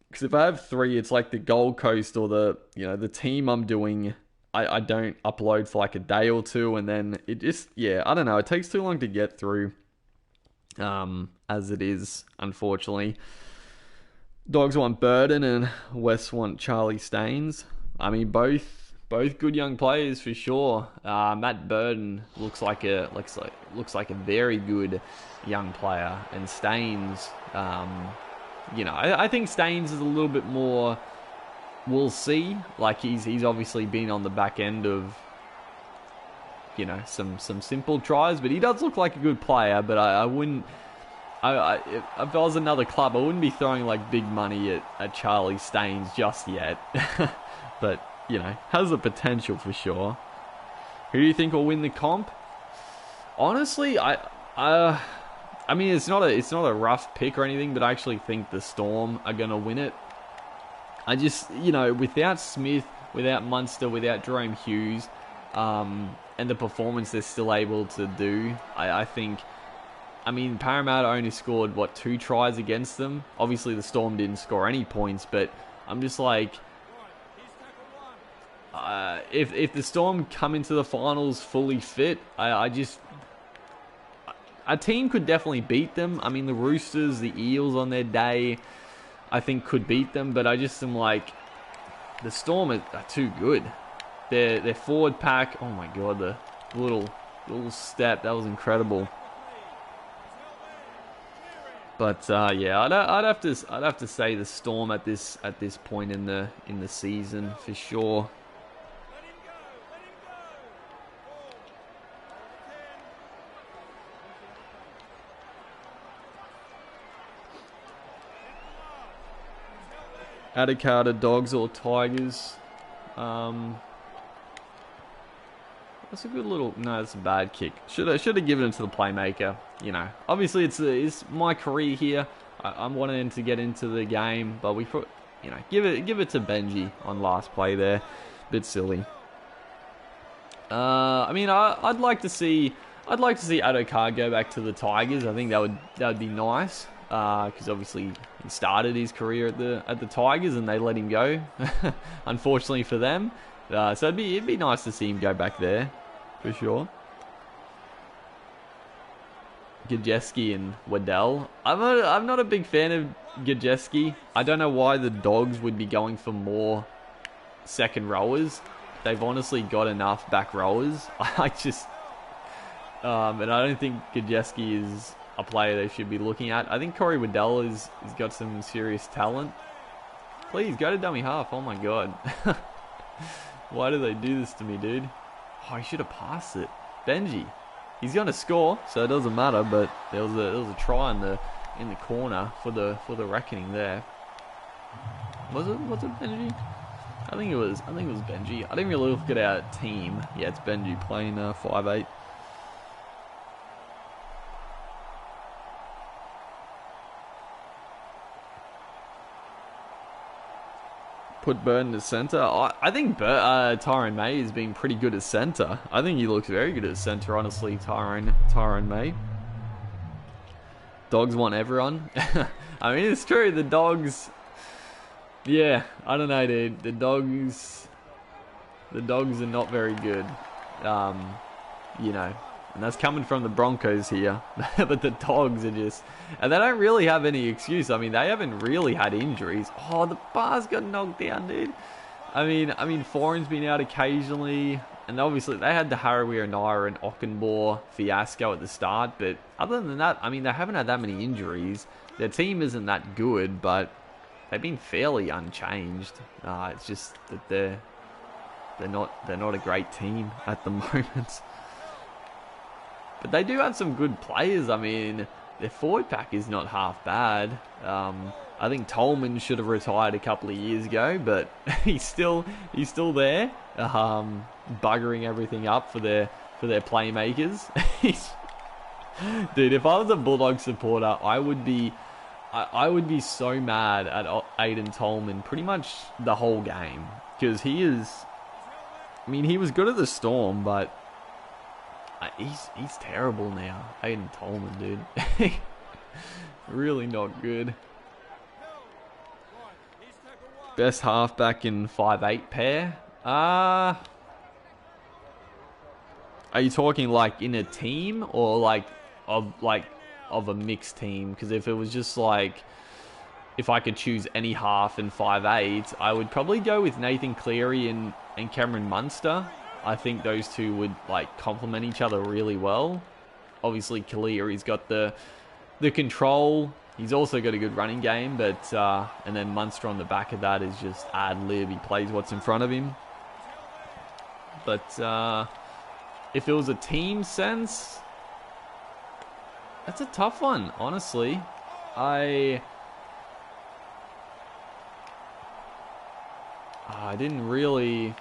Because if I have three, it's like the Gold Coast or the team I'm doing, I don't upload for like a day or two, and then it just, yeah, I don't know, it takes too long to get through, as it is, unfortunately. Dogs want Burden and West want Charlie Staines. I mean, both good young players for sure. Matt Burden looks like a very good young player, and Staines, I think Staines is a little bit more. We'll see. Like he's obviously been on the back end of, some simple tries, but he does look like a good player. But I wouldn't. If I was another club, I wouldn't be throwing like big money at Charlie Staines just yet. But has the potential for sure. Who do you think will win the comp? Honestly, I mean, it's not a rough pick or anything, but I actually think the Storm are going to win it. I just, without Smith, without Munster, without Jerome Hughes, and the performance they're still able to do, I think, I mean, Parramatta only scored, 2 tries against them? Obviously, the Storm didn't score any points, but I'm just like, if the Storm come into the finals fully fit, a team could definitely beat them. I mean, the Roosters, the Eels on their day, I think could beat them. But I just am like, the Storm are too good. Their forward pack, oh my god, the little step, that was incredible. But yeah, I'd have to say the Storm at this point in the season for sure. Adhikar, Dogs or Tigers? That's a good little. No, that's a bad kick. Should have given it to the playmaker. Obviously it's my career here. I'm wanting to get into the game, but we put, give it to Benji on last play there. Bit silly. I mean, I'd like to see Adhikar go back to the Tigers. I think that would be nice. Because obviously he started his career at the Tigers and they let him go, unfortunately for them. So it'd be nice to see him go back there, for sure. Gajeski and Waddell. I'm not a big fan of Gajeski. I don't know why the Dogs would be going for more second rowers. They've honestly got enough back rowers. And I don't think Gajeski is a player they should be looking at. I think Corey Waddell has got some serious talent. Please, go to dummy half. Oh my god. Why do they do this to me, dude? Oh, he should have passed it. Benji. He's going to score, so it doesn't matter, but there was a try in the corner for the reckoning there. Was it Benji? I think it was Benji. I didn't really look at our team. Yeah, it's Benji playing 5'8". Put Burton to centre. I think Tyrone May has been pretty good at centre. I think he looks very good at centre, honestly, Tyrone May. Dogs want everyone. I mean, it's true. The Dogs... Yeah, I don't know, dude. The Dogs are not very good. And that's coming from the Broncos here. But the Dogs are just... And they don't really have any excuse. I mean, they haven't really had injuries. Oh, the bar's got knocked down, dude. I mean, Foreign's been out occasionally. And obviously they had the Harawira Nair and Ockenbaugh fiasco at the start. But other than that, I mean, they haven't had that many injuries. Their team isn't that good, but they've been fairly unchanged. It's just that they're not a great team at the moment. But they do have some good players. I mean, their forward pack is not half bad. I think Tolman should have retired a couple of years ago, but he's still there, buggering everything up for their playmakers. Dude, if I was a Bulldog supporter, I would be so mad at Aiden Tolman pretty much the whole game, because he was good at the Storm, but he's terrible now. Aiden Tolman, dude. Really not good. Best halfback in 5'8" pair. Are you talking like in a team or like of a mixed team? Because if it was just like, if I could choose any half in 5'8", I would probably go with Nathan Cleary and Cameron Munster. I think those two would like complement each other really well. Obviously Cleary's got the control. He's also got a good running game, but and then Munster on the back of that is just ad-lib. He plays what's in front of him. But if it was a team sense, that's a tough one, honestly. I didn't really...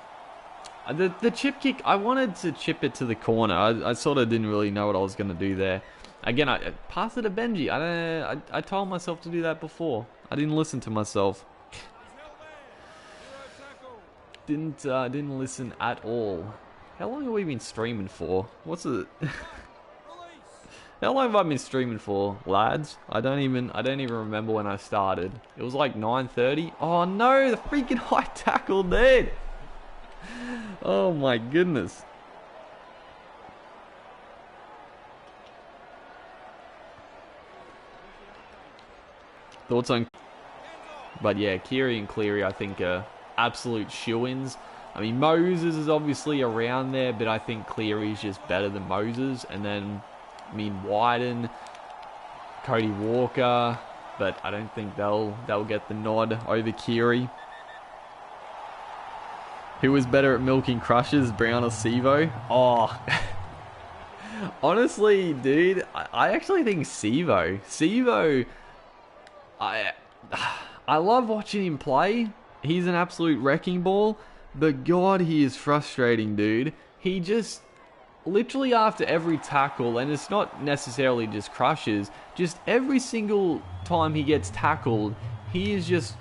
The chip kick, I wanted to chip it to the corner. I sort of didn't really know what I was going to do there. Again, I passed it to Benji. I told myself to do that before. I didn't listen to myself. Didn't listen at all. How long have we been streaming for? What's it? How long have I been streaming for, lads? I don't even remember when I started. It was like 9:30. Oh no, the freaking high tackle, dude. Oh my goodness. Thoughts on... But yeah, Kiri and Cleary I think are absolute shoo-ins. I mean, Moses is obviously around there, but I think Cleary's just better than Moses. And then, I mean, Wyden, Cody Walker, but I don't think they'll get the nod over Kiri. Who was better at milking crushes, Brown or Sivo? Oh, honestly, dude, I actually think Sivo. Sivo, I love watching him play. He's an absolute wrecking ball, but God, he is frustrating, dude. He just, literally after every tackle, and it's not necessarily just crushes, just every single time he gets tackled, he just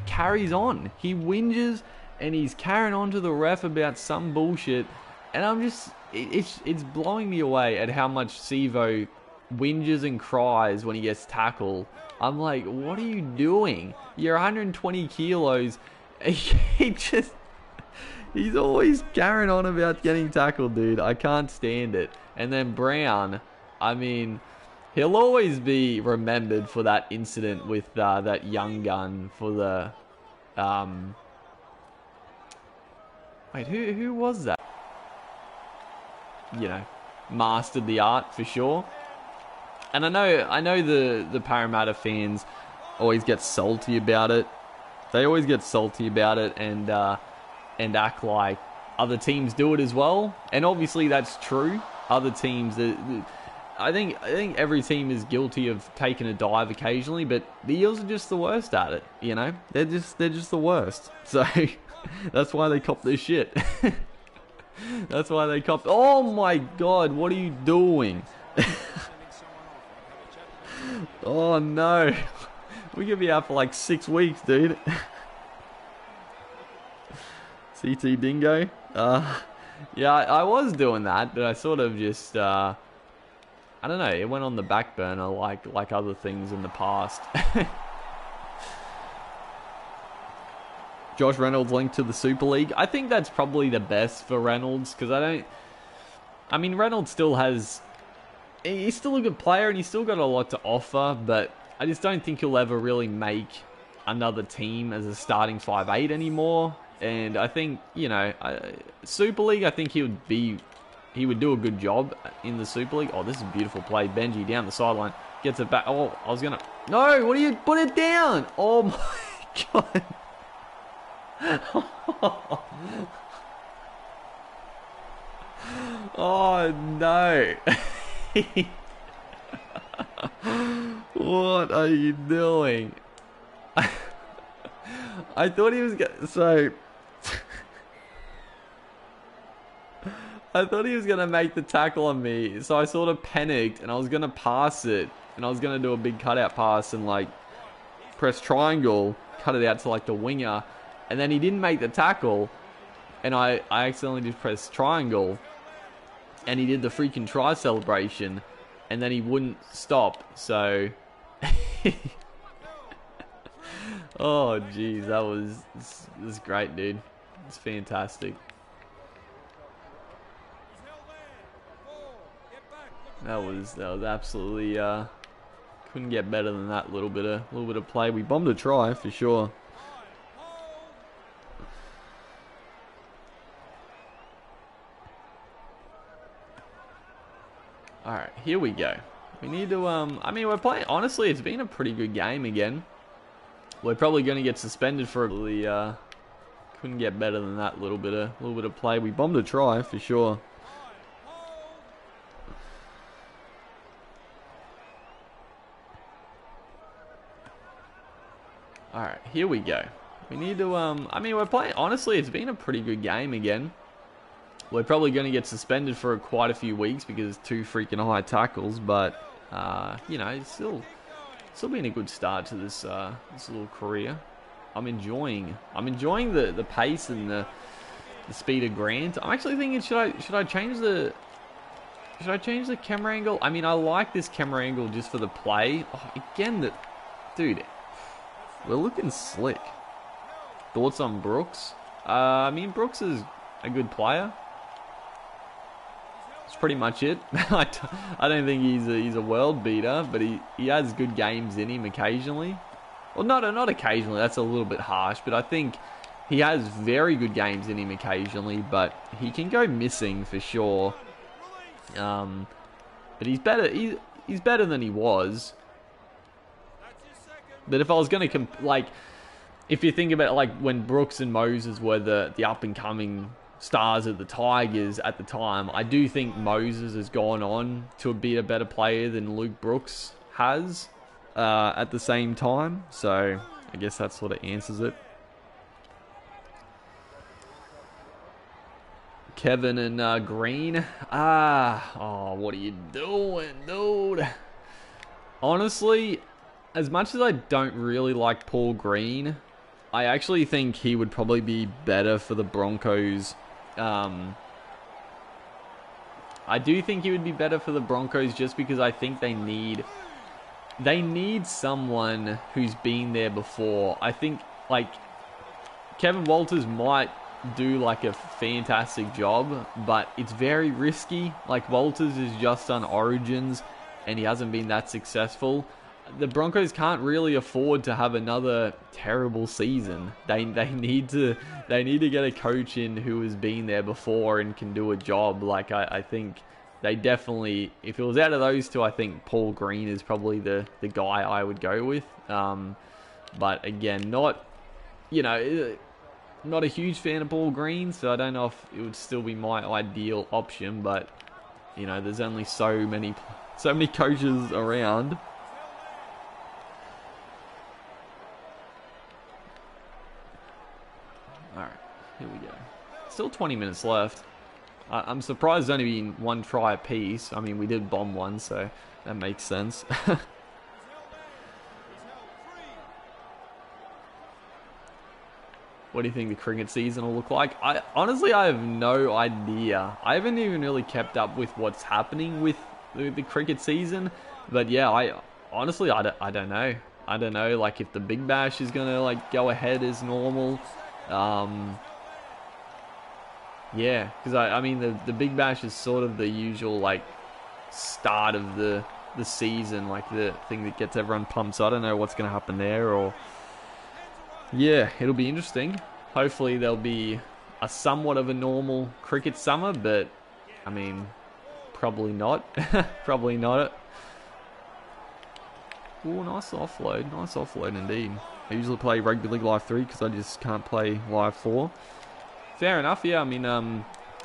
carries on. He whinges, and he's carrying on to the ref about some bullshit, and I'm just, it's blowing me away at how much Sivo whinges and cries when he gets tackled. I'm like, what are you doing? You're 120 kilos. He's always carrying on about getting tackled, dude. I can't stand it. And then Brown, I mean, he'll always be remembered for that incident with that young gun for the... Wait, who was that? You know, mastered the art for sure. And I know the Parramatta fans always get salty about it. They always get salty about it and act like other teams do it as well. And obviously that's true. Other teams, I think every team is guilty of taking a dive occasionally, but the Eels are just the worst at it. You know, they're just the worst. So that's why they cop this shit. That's why they cop. Oh my God, what are you doing? Oh no, we're gonna be out for like 6 weeks, dude. CT Dingo. Yeah, I was doing that, but I sort of just, I don't know, it went on the back burner like other things in the past. Josh Reynolds linked to the Super League. I think that's probably the best for Reynolds, because I mean, Reynolds still has... He's still a good player and he's still got a lot to offer, but I just don't think he'll ever really make another team as a starting 5'8" anymore. And I think, you know, Super League, I think he would do a good job in the Super League. Oh, this is a beautiful play. Benji down the sideline. Gets it back. Oh, I was going to... No, what do you... Put it down! Oh, my God. Oh, no. What are you doing? I thought he was gonna... So... I thought he was going to make the tackle on me, so I sort of panicked, and I was going to pass it, and I was going to do a big cutout pass and, like, press triangle, cut it out to, like, the winger, and then he didn't make the tackle, and I accidentally just pressed triangle, and he did the freaking try celebration, and then he wouldn't stop, so... Oh, jeez, that was great, dude. It's fantastic. That was absolutely couldn't get better than that little bit of play. We bombed a try for sure. All right, here we go. We need to I mean, we're playing, honestly, it's been a pretty good game again. We're probably going to get suspended for couldn't get better than that little bit of play. We bombed a try for sure. Alright, here we go. We need to, I mean, we're playing, honestly, it's been a pretty good game again. We're probably going to get suspended for quite a few weeks because it's 2 freaking high tackles, but, you know, it's still been a good start to this, this little career. I'm enjoying the pace and the speed of Grant. I'm actually thinking, should I change the camera angle? I mean, I like this camera angle just for the play. Oh, again, dude, we're looking slick. Thoughts on Brooks? I mean, Brooks is a good player. That's pretty much it. I don't think he's a world beater, but he has good games in him occasionally. Well, not occasionally. That's a little bit harsh, but I think he has very good games in him occasionally. But he can go missing for sure. But he's better. He's better than he was. But if I was going to, like, if you think about, like, when Brooks and Moses were the up-and-coming stars of the Tigers at the time, I do think Moses has gone on to be a better player than Luke Brooks has at the same time. So, I guess that sort of answers it. Kevin and Green. Oh, what are you doing, dude? Honestly... As much as I don't really like Paul Green, I actually think he would probably be better for the Broncos. I do think he would be better for the Broncos just because I think they need someone who's been there before. I think, like, Kevin Walters might do, like, a fantastic job, but it's very risky. Like, Walters has just done Origins, and he hasn't been that successful. The Broncos can't really afford to have another terrible season. They need to get a coach in who has been there before and can do a job. Like, I think they definitely, if it was out of those two, I think Paul Green is probably the guy I would go with. But again, not a huge fan of Paul Green, so I don't know if it would still be my ideal option. But you know, there's only so many coaches around. Alright, here we go. Still 20 minutes left. I'm surprised there's only been 1 try apiece. I mean, we did bomb one, so that makes sense. What do you think the cricket season will look like? Honestly, I have no idea. I haven't even really kept up with what's happening with the cricket season. But yeah, I don't know. I don't know, like, if the Big Bash is going to, like, go ahead as normal. Yeah, because I mean the Big Bash is sort of the usual, like, start of the season, like the thing that gets everyone pumped. So I don't know what's going to happen there, or yeah, it'll be interesting. Hopefully there'll be a somewhat of a normal cricket summer, but I mean, probably not. Probably not. Oh, nice offload. Nice offload indeed. I usually play Rugby League Live 3 because I just can't play Live 4. Fair enough, yeah. I mean,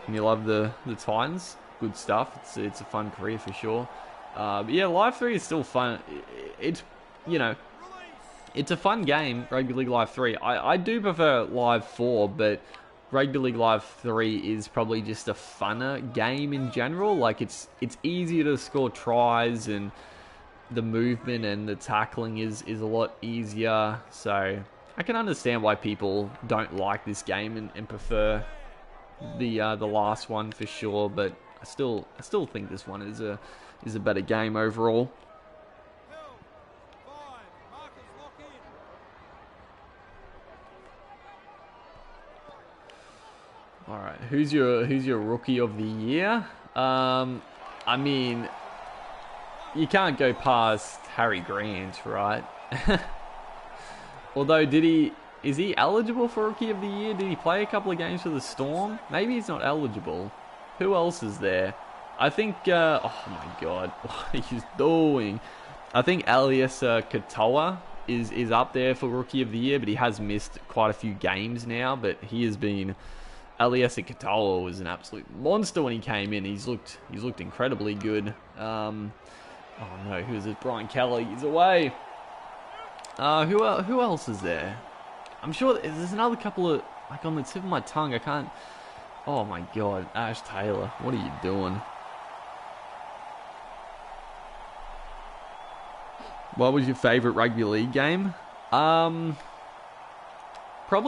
you love the Titans. Good stuff. It's a fun career for sure. But yeah, Live 3 is still fun. It's, you know, it's a fun game, Rugby League Live 3. I do prefer Live 4, but Rugby League Live 3 is probably just a funner game in general. Like, it's easier to score tries, and the movement and the tackling is a lot easier. So I can understand why people don't like this game and prefer the last one for sure. But I still think this one is a better game overall. All right, who's your rookie of the year? I mean, you can't go past Harry Grant, right? Although, is he eligible for Rookie of the Year? Did he play a couple of games for the Storm? Maybe he's not eligible. Who else is there? I think, oh my god, what are you doing? I think Elias Katoa is up there for Rookie of the Year, but he has missed quite a few games now, but he has been... Elias Katoa was an absolute monster when he came in. He's looked incredibly good. Oh no, who is it? Brian Kelly. He's away. Who else is there? I'm sure there's another couple of, like, on the tip of my tongue. I can't. Oh my god, Ash Taylor. What are you doing? What was your favorite rugby league game? Probably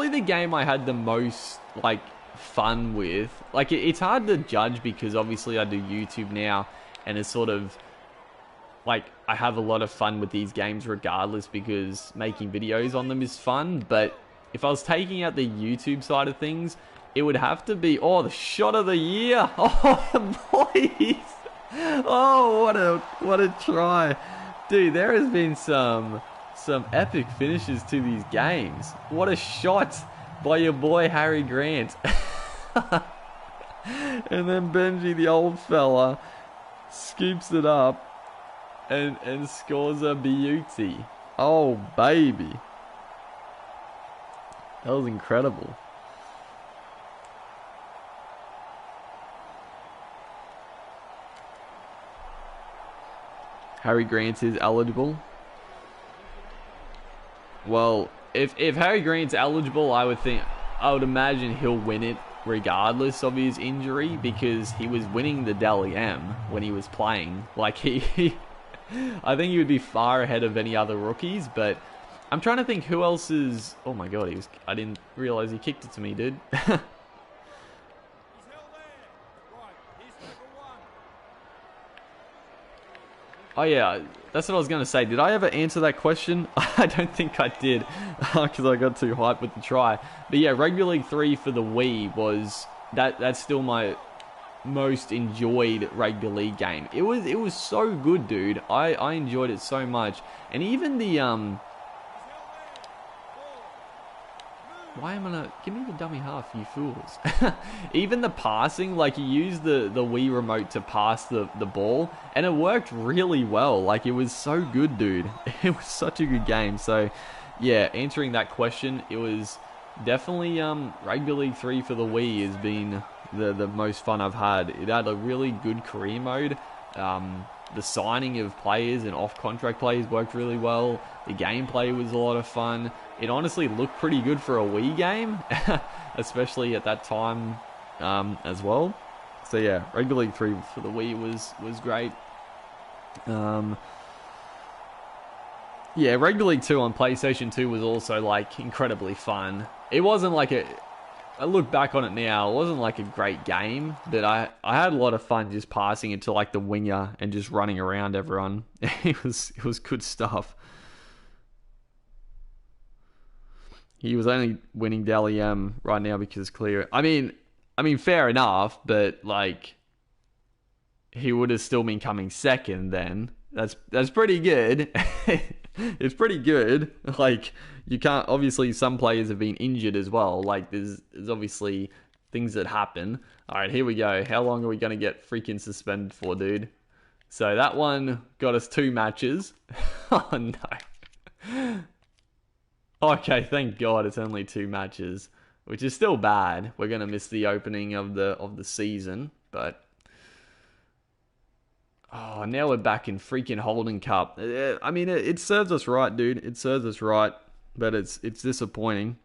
the game I had the most, like, fun with. Like, it's hard to judge because obviously I do YouTube now, and it's sort of like I have a lot of fun with these games regardless because making videos on them is fun. But if I was taking out the YouTube side of things, it would have to be, oh, the shot of the year. Oh, boys. Oh, what a try. Dude, there has been some epic finishes to these games. What a shot by your boy Harry Grant. And then Benji, the old fella, scoops it up and scores a beauty. Oh, baby. That was incredible. Harry Grant is eligible. Well, if Harry Grant's eligible, I would imagine he'll win it regardless of his injury because he was winning the Dally M when he was playing. Like, I think he would be far ahead of any other rookies, but I'm trying to think who else is... Oh my god, I didn't realize he kicked it to me, dude. Oh yeah, that's what I was going to say. Did I ever answer that question? I don't think I did, because I got too hyped with the try. But yeah, Rugby League 3 for the Wii was... That's still my most enjoyed Rugby League game. It was so good, dude. I enjoyed it so much. And even the... Why am I not... Give me the dummy half, you fools. Even the passing, like, you used the Wii remote to pass the ball, and it worked really well. Like, it was so good, dude. It was such a good game. So, yeah, answering that question, it was definitely Rugby League 3 for the Wii has been the most fun I've had. It had a really good career mode. The signing of players and off-contract players worked really well. The gameplay was a lot of fun. It honestly looked pretty good for a Wii game, especially at that time as well. So yeah, Rugby League 3 for the Wii was great. Yeah, Rugby League 2 on PlayStation 2 was also, like, incredibly fun. It wasn't like I look back on it now, it wasn't like a great game, but I had a lot of fun just passing it to, like, the winger and just running around everyone. It was good stuff. He was only winning Dally M right now because Cleary. I mean, fair enough, but, like, he would have still been coming second then. That's pretty good. it's pretty good. Like, you can't, obviously some players have been injured as well. Like, there's obviously things that happen. All right, here we go. How long are we going to get freaking suspended for, dude? So that one got us 2 matches. Oh no. Okay, thank God it's only 2 matches, which is still bad. We're going to miss the opening of the season, but oh, now we're back in freaking Holden Cup. I mean, it serves us right, dude. It serves us right, but it's disappointing.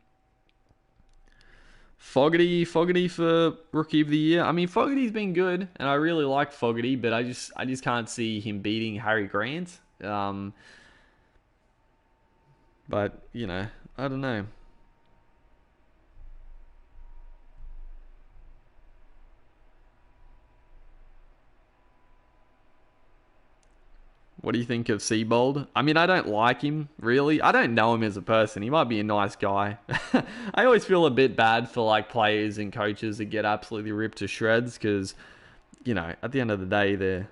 Fogarty for Rookie of the Year. I mean, Fogarty's been good, and I really like Fogarty, but I just can't see him beating Harry Grant. But you know, I don't know. What do you think of Seabold? I mean, I don't like him, really. I don't know him as a person. He might be a nice guy. I always feel a bit bad for like players and coaches that get absolutely ripped to shreds because, you know, at the end of the day,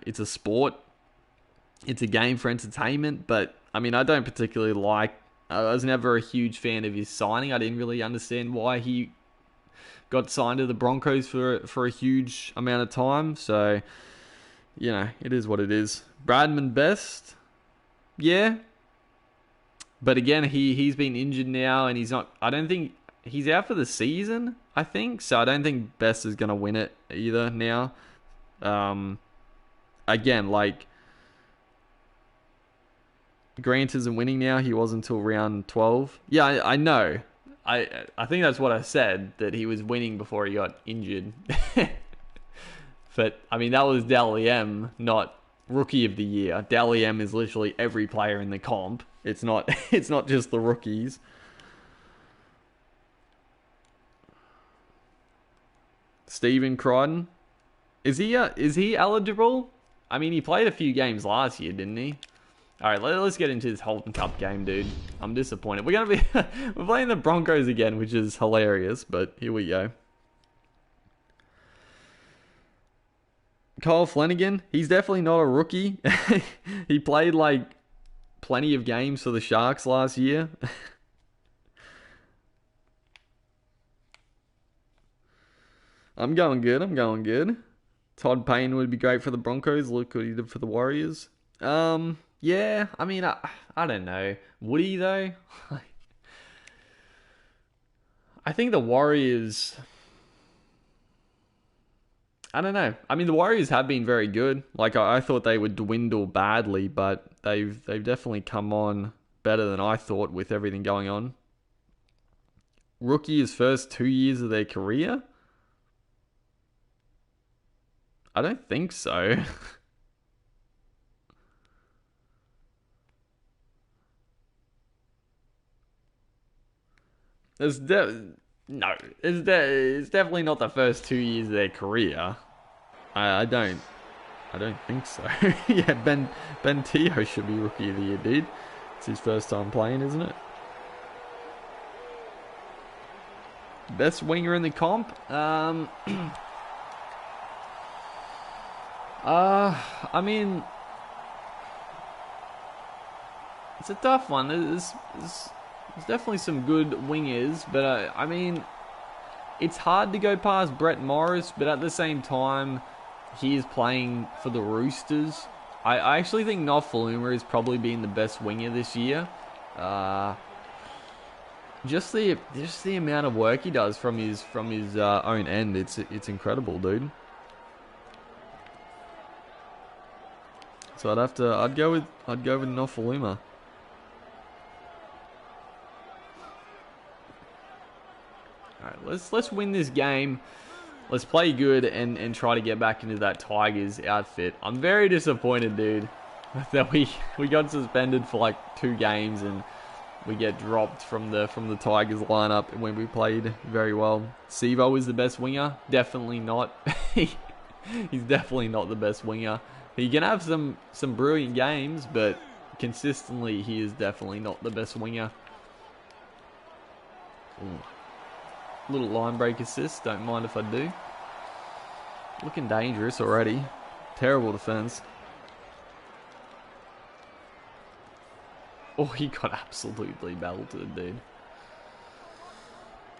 it's a sport. It's a game for entertainment. But, I mean, I don't particularly like... I was never a huge fan of his signing. I didn't really understand why he got signed to the Broncos for a huge amount of time. So... you know, it is what it is. Bradman best, yeah. But again, he's been injured now, and he's not. I don't think he's out for the season. I think so. I don't think Best is gonna win it either now. Again, like Grant isn't winning now. He was until round 12. Yeah, I know. I think that's what I said, that he was winning before he got injured. But, I mean, that was Dally M, not Rookie of the Year. Dally M is literally every player in the comp. It's not it's not just the rookies. Stephen Crichton. Is he eligible? I mean, he played a few games last year, didn't he? Alright, let's get into this Holden Cup game, dude. I'm disappointed. We're playing the Broncos again, which is hilarious, but here we go. Kyle Flanagan, he's definitely not a rookie. He played like plenty of games for the Sharks last year. I'm going good. Todd Payne would be great for the Broncos. Look what he did for the Warriors. Yeah, I mean, I don't know. Would he though? I think the Warriors... I don't know. I mean, the Warriors have been very good. Like, I thought they would dwindle badly, but they've definitely come on better than I thought with everything going on. Rookie's first 2 years of their career? I don't think so. No, it's definitely not the first 2 years of their career. I don't think so. Yeah, Ben Teo should be Rookie of the Year, dude. It's his first time playing, isn't it? Best winger in the comp? I mean, it's a tough one. There's definitely some good wingers, but I mean, it's hard to go past Brett Morris, but at the same time, he is playing for the Roosters. I actually think Nofaluma has probably been the best winger this year. Just the amount of work he does from his own end, it's incredible, dude. So I'd go with Nofaluma. Alright, let's win this game. Let's play good and try to get back into that Tigers outfit. I'm very disappointed, dude, that we got suspended for like 2 games and we get dropped from the Tigers lineup when we played very well. Sivo is the best winger? Definitely not. He's definitely not the best winger. He can have some brilliant games, but consistently he is definitely not the best winger. Ooh. Little line break assist, don't mind if I do. Looking dangerous already. Terrible defense. Oh, he got absolutely belted, dude.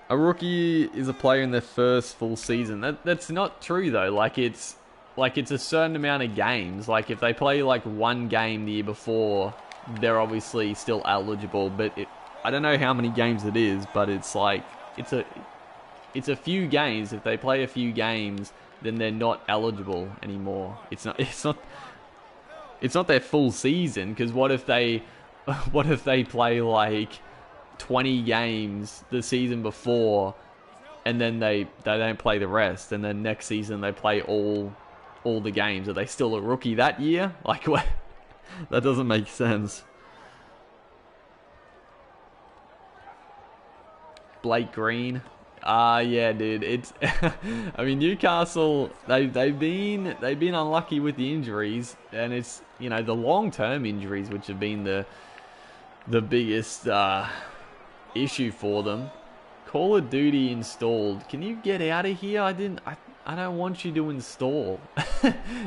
A rookie is a player in their first full season. That's not true though. It's a certain amount of games. Like if they play like one game the year before, they're obviously still eligible. But I don't know how many games it is, but it's like it's a few games. If they play a few games, then they're not eligible anymore. It's not their full season, because what if they play like 20 games the season before and then they don't play the rest, and then next season they play all the games? Are they still a rookie that year? Like, what? That doesn't make sense. Blake Green. Yeah, dude. It's I mean, Newcastle, they've been unlucky with the injuries, and it's, you know, the long-term injuries which have been the biggest issue for them. Call of Duty installed. Can you get out of here? I don't want you to install.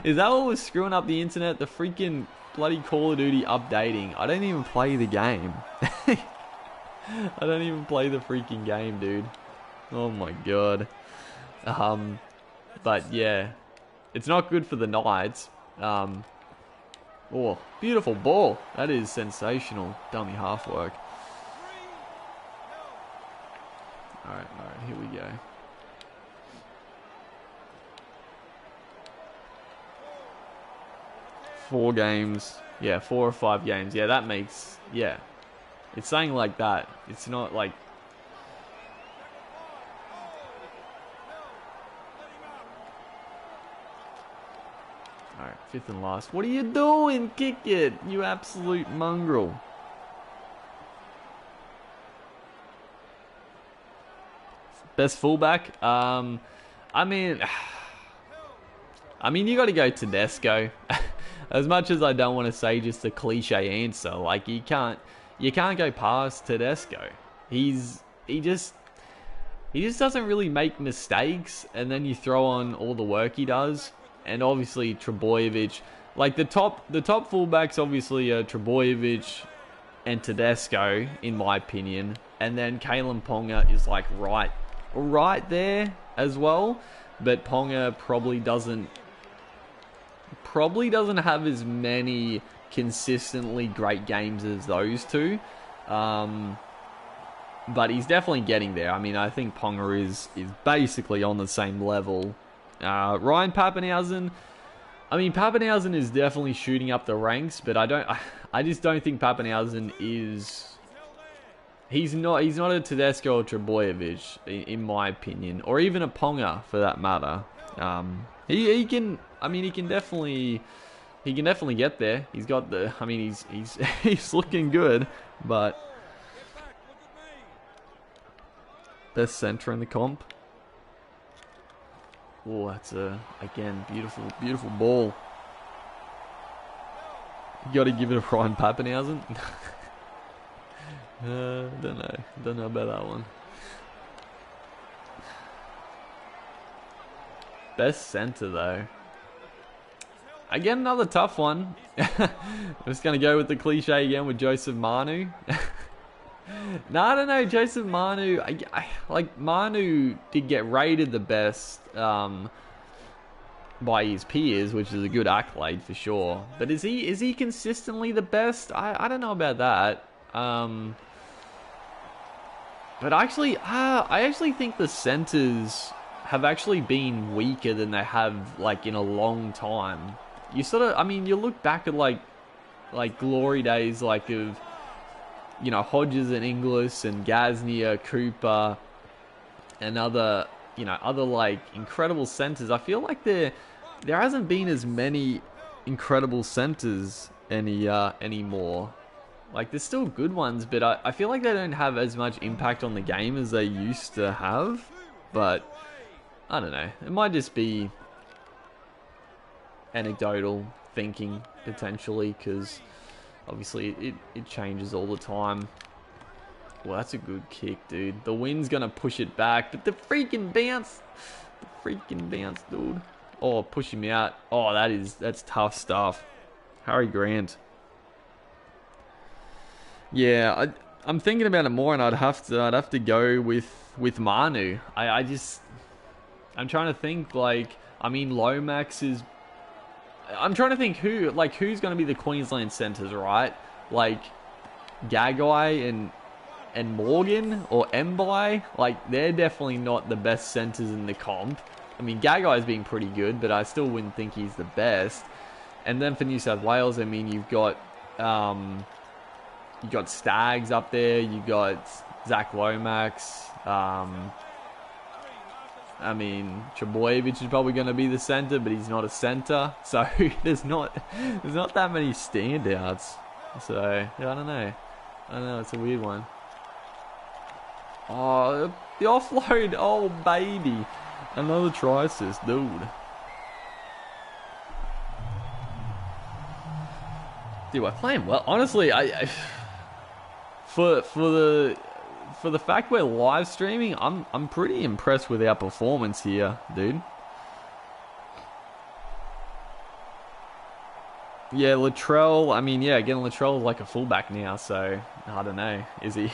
Is that what was screwing up the internet? The freaking bloody Call of Duty updating. I don't even play the game. I don't even play the freaking game, dude. Oh my god. But yeah, it's not good for the Knights. Oh, beautiful ball. That is sensational. Dummy half work. Alright, here we go. Four games. Yeah, 4 or 5 games. Yeah, that makes... Yeah. It's saying like that. It's not like... Alright, 5th and last. What are you doing? Kick it, you absolute mongrel. Best fullback? I mean, you got to go Tedesco. As much as I don't want to say just a cliche answer, like you can't go past Tedesco. He just doesn't really make mistakes, and then you throw on all the work he does, and obviously Trbojevic. Like the top fullbacks obviously are Trbojevic and Tedesco, in my opinion, and then Kalen Ponga is like right there as well, but Ponga probably doesn't have as many consistently great games as those two, but he's definitely getting there. I mean, I think Ponga is basically on the same level. Ryan Papenhuyzen, I mean, Papenhuyzen is definitely shooting up the ranks, but I just don't think Papenhuyzen is... He's not a Tedesco or Trbojevic, in my opinion, or even a Ponga for that matter. He can definitely get there. He's got the, I mean, he's looking good, but best centre in the comp. Oh, that's again beautiful ball. You got to give it a Ryan Papenhuyzen. Don't know about that one. Best centre though. Again, another tough one. I'm just gonna go with the cliche again with Joseph Manu. No, I don't know. Joseph Manu, like Manu did get rated the best by his peers, which is a good accolade for sure. But is he consistently the best? I don't know about that. But actually, I actually think the centers have actually been weaker than they have like in a long time. You sort of, I mean, you look back at like glory days like of, you know, Hodges and Inglis and Gasnier, Cooper, and other like incredible centers. I feel like there hasn't been as many incredible centers anymore. Like, there's still good ones, but I feel like they don't have as much impact on the game as they used to have. But I don't know. It might just be anecdotal thinking, potentially, because obviously it changes all the time. Well, that's a good kick, dude. The wind's going to push it back, but the freaking bounce. Dude. Oh, pushing me out. Oh, that's tough stuff. Harry Grant. Yeah, I'm thinking about it more, and I'd have to go with Manu. I'm trying to think. Like, I mean, Lomax is. I'm trying to think who's going to be the Queensland centres, right? Like Gagai and Morgan or Mbai. Like, they're definitely not the best centres in the comp. I mean, Gagai's been pretty good, but I still wouldn't think he's the best. And then for New South Wales, I mean, you got Stags up there. You got Zach Lomax. I mean, Trebojevic is probably going to be the centre, but he's not a centre. So there's not that many standouts. So yeah, I don't know. It's a weird one. Oh, the offload. Oh, baby. Another try assist, dude. Dude, we're playing well. Honestly, for the fact we're live streaming, I'm pretty impressed with our performance here, dude. Yeah, Latrell. I mean, yeah, again, Latrell's like a fullback now, so I don't know. Is he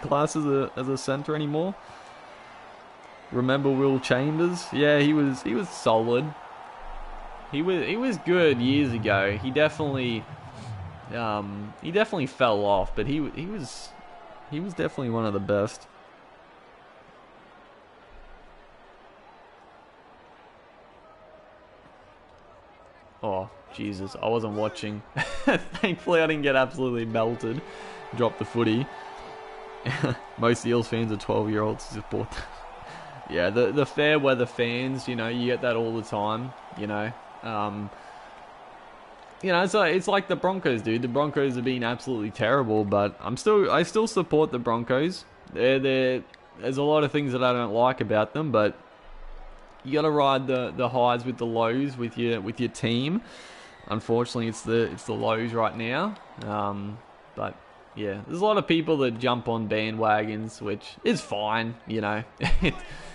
classed as a center anymore? Remember Will Chambers? Yeah, he was solid. He was good years ago. He definitely fell off, but he was definitely one of the best. Oh, Jesus, I wasn't watching. Thankfully, I didn't get absolutely melted. Dropped the footy. Most Eels fans are 12-year-olds who support. Yeah, the fair weather fans, you get that all the time, it's like the Broncos, dude. The Broncos have been absolutely terrible, but I still support the Broncos. There's a lot of things that I don't like about them, but you got to ride the highs with the lows with your team. Unfortunately, it's the lows right now. But yeah, there's a lot of people that jump on bandwagons, which is fine.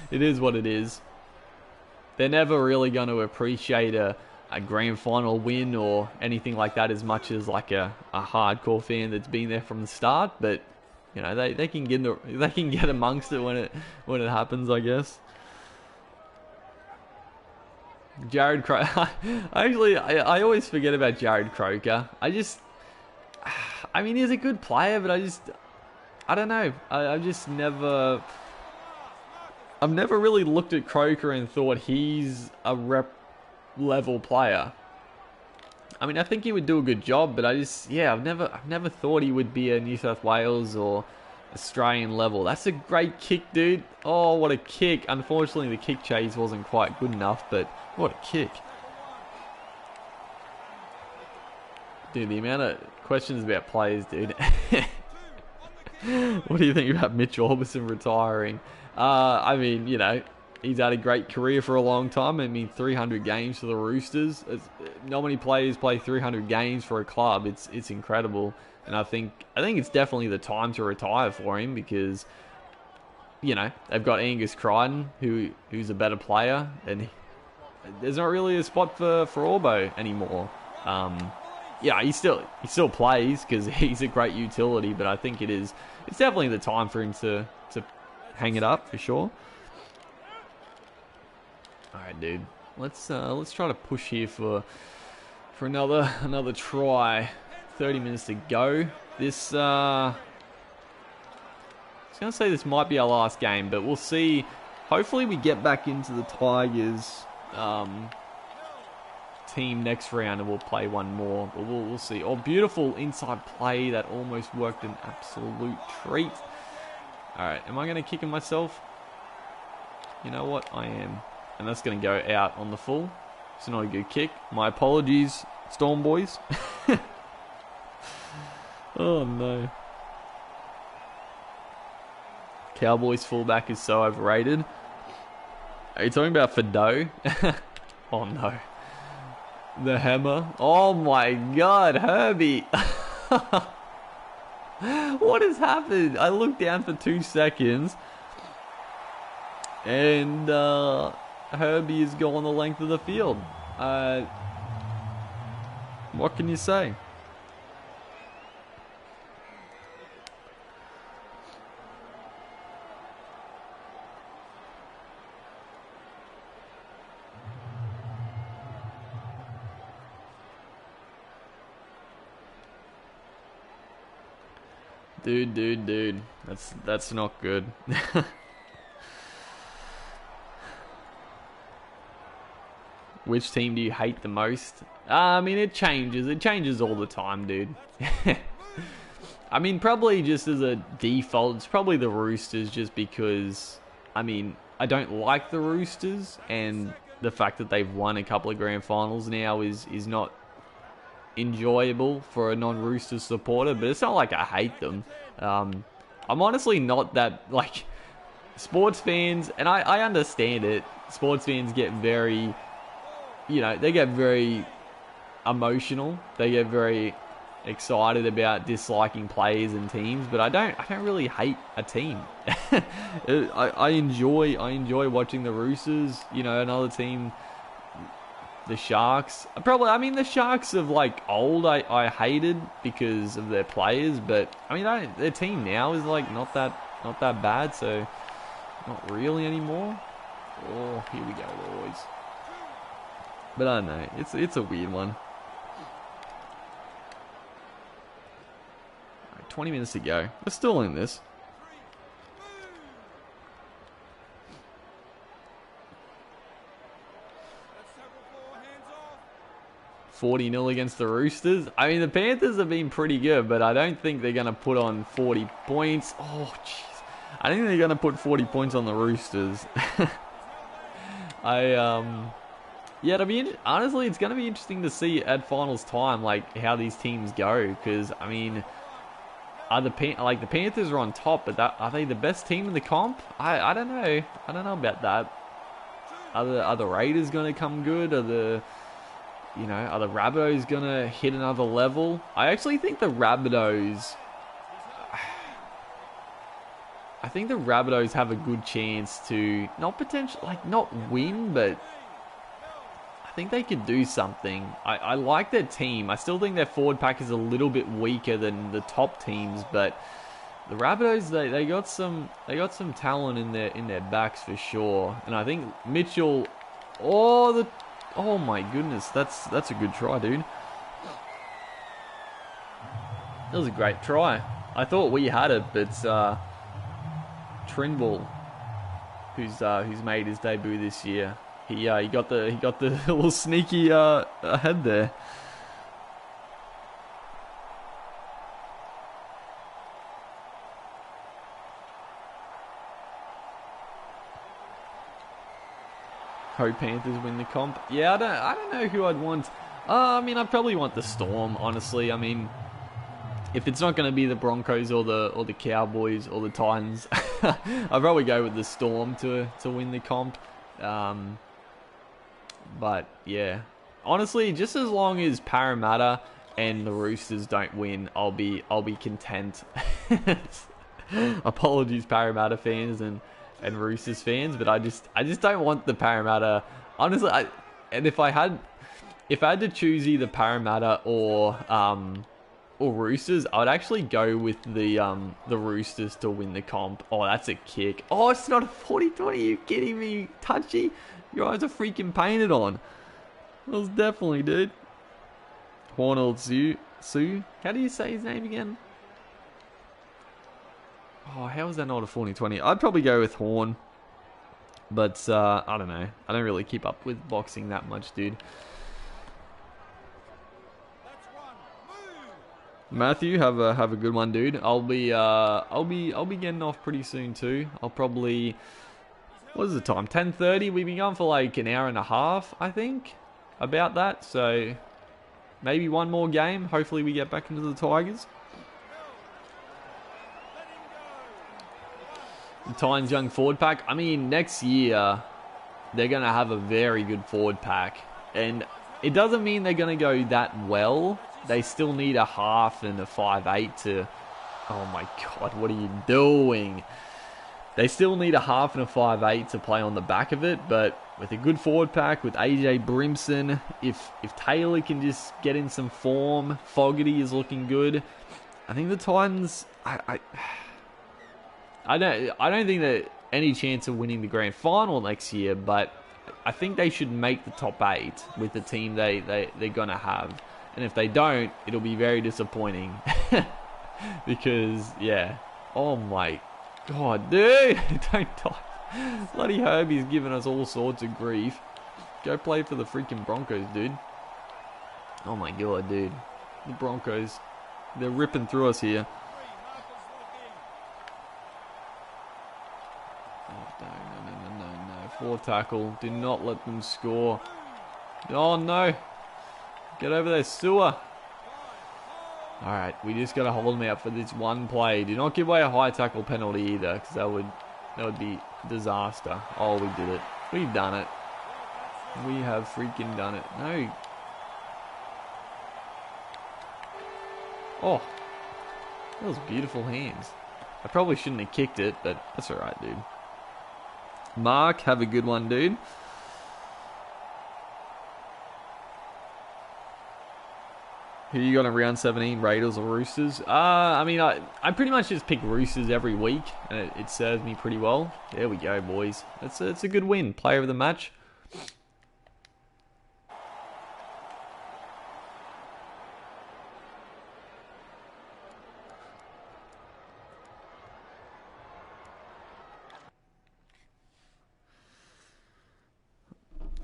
It is what it is. They're never really going to appreciate a grand final win or anything like that as much as like a hardcore fan that's been there from the start. But they can get amongst it when it happens, I guess. Jared Croker. I always forget about Jared Croker. I mean, he's a good player, but I don't know. I've never really looked at Croker and thought he's a rep level player. I mean, I think he would do a good job, but I've never thought he would be a New South Wales or Australian level. That's a great kick, dude. Oh, what a kick. Unfortunately, the kick chase wasn't quite good enough, but what a kick. Dude, the amount of questions about players, dude. What do you think about Mitch Orbison retiring? I mean, he's had a great career for a long time. I mean, 300 games for the Roosters. Not many players play 300 games for a club. It's incredible. And I think it's definitely the time to retire for him because, they've got Angus Crichton, who's a better player, and there's not really a spot for Orbo anymore. Yeah, he still plays because he's a great utility, but I think it's definitely the time for him to hang it up for sure. All right, dude. Let's try to push here for another try. 30 minutes to go. I was going to say this might be our last game, but we'll see. Hopefully we get back into the Tigers team next round and we'll play one more. But we'll see. Oh, beautiful inside play. That almost worked an absolute treat. Alright, am I going to kick him myself? You know what? I am. And that's going to go out on the full. It's not a good kick. My apologies, Storm boys. Oh no. Cowboys fullback is so overrated. Are you talking about Fido? Oh no. The hammer. Oh my god, Herbie. What has happened? I looked down for 2 seconds. And Herbie is going the length of the field. What can you say? Dude. That's not good. Which team do you hate the most? I mean, it changes. It changes all the time, dude. I mean, probably just as a default, it's probably the Roosters just because, I mean, I don't like the Roosters, and the fact that they've won a couple of grand finals now is not enjoyable for a non-Roosters supporter, but it's not like I hate them. I'm honestly not that, like, sports fans, and I understand it, sports fans get very, you know, they get very emotional, they get very excited about disliking players and teams, but I don't really hate a team. I enjoy watching the Roosters, you know, another team, the Sharks. I mean, the Sharks of like old, I hated because of their players, but I mean, their team now is like not that bad, so not really anymore. Oh, here we go, boys. But I don't know, it's a weird one. 20 minutes to go. We're still in this. $40-0 against the Roosters. I mean, the Panthers have been pretty good, but I don't think they're going to put on 40 points. Oh, jeez. I think they're going to put 40 points on the Roosters. Yeah, honestly, it's going to be interesting to see at finals time, like, how these teams go, because, I mean, the Panthers are on top, but are they the best team in the comp? I don't know. I don't know about that. Are the Raiders going to come good? Are the Rabbitohs going to hit another level? I actually think the Rabbitohs have a good chance to not win, but I think they could do something. I like their team. I still think their forward pack is a little bit weaker than the top teams, but the Rabbitohs, they got some talent in their backs for sure. And I think Mitchell, oh my goodness, that's a good try, dude. That was a great try. I thought we had it, but Trimble, who's made his debut this year, he got the little sneaky ahead there. Hope Panthers win the comp. Yeah, I don't know who I'd want. I mean, I'd probably want the Storm, honestly. I mean, if it's not going to be the Broncos or the Cowboys or the Titans, I'd probably go with the Storm to win the comp. But yeah, honestly, just as long as Parramatta and the Roosters don't win, I'll be content. Apologies, Parramatta fans and Roosters fans, but I just don't want the Parramatta. Honestly, if I had to choose either Parramatta or Roosters, I would actually go with the Roosters to win the comp. Oh, that's a kick. Oh, it's not a 40-20. Are you kidding me? Touchy. Your eyes are freaking painted on. That was definitely, dude. Hornell Sue. How do you say his name again? Oh, how is that not a 40-20? I'd probably go with Horn. But, I don't know. I don't really keep up with boxing that much, dude. Matthew, have a good one, dude. I'll be getting off pretty soon too. I'll probably, what is the time? 10:30. We've been going for like an hour and a half, I think, about that. So maybe one more game. Hopefully we get back into the Tigers. The Titans young forward pack. I mean, next year they're gonna have a very good forward pack, and it doesn't mean they're gonna go that well. They still need a half and a 5'8" to... Oh my god, what are you doing? They still need a half and a 5'8" to play on the back of it, but with a good forward pack, with AJ Brimson, if Taylor can just get in some form, Fogarty is looking good. I think the Titans... I don't think that any chance of winning the grand final next year, but I think they should make the top 8 with the team they're going to have. And if they don't, it'll be very disappointing. Because, yeah. Oh my god, dude! Don't die. Bloody Herbie's giving us all sorts of grief. Go play for the freaking Broncos, dude. Oh my god, dude. The Broncos. They're ripping through us here. Oh, no. 4 tackle. Do not let them score. Oh no. Get over there, Sewer. Alright, we just got to hold them out for this one play. Do not give away a high tackle penalty either, because that would be disaster. Oh, we did it. We've done it. We have freaking done it. No. Oh. That was beautiful hands. I probably shouldn't have kicked it, but that's alright, dude. Mark, have a good one, dude. Who you got in round 17, Raiders or Roosters? I mean, I pretty much just pick Roosters every week, and it serves me pretty well. There we go, boys. It's a good win. Player of the match.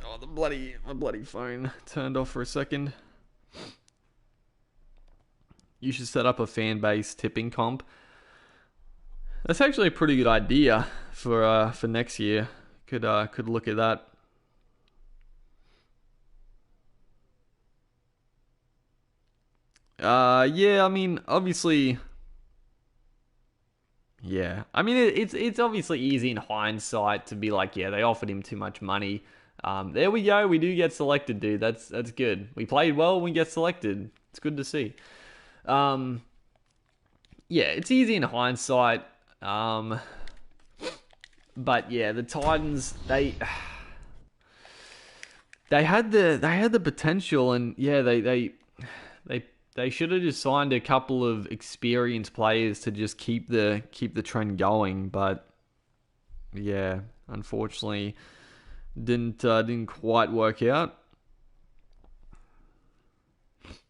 Oh, my bloody phone turned off for a second. You should set up a fan base tipping comp. That's actually a pretty good idea for next year. Could look at that. Yeah, I mean, obviously, yeah. I mean, it's obviously easy in hindsight to be like, yeah, they offered him too much money. There we go. We do get selected, dude. That's good. We played well. We get selected. It's good to see. Yeah, it's easy in hindsight. But yeah, the Titans, they had the potential, and yeah, they should have just signed a couple of experienced players to just keep the trend going. But yeah, unfortunately, didn't quite work out.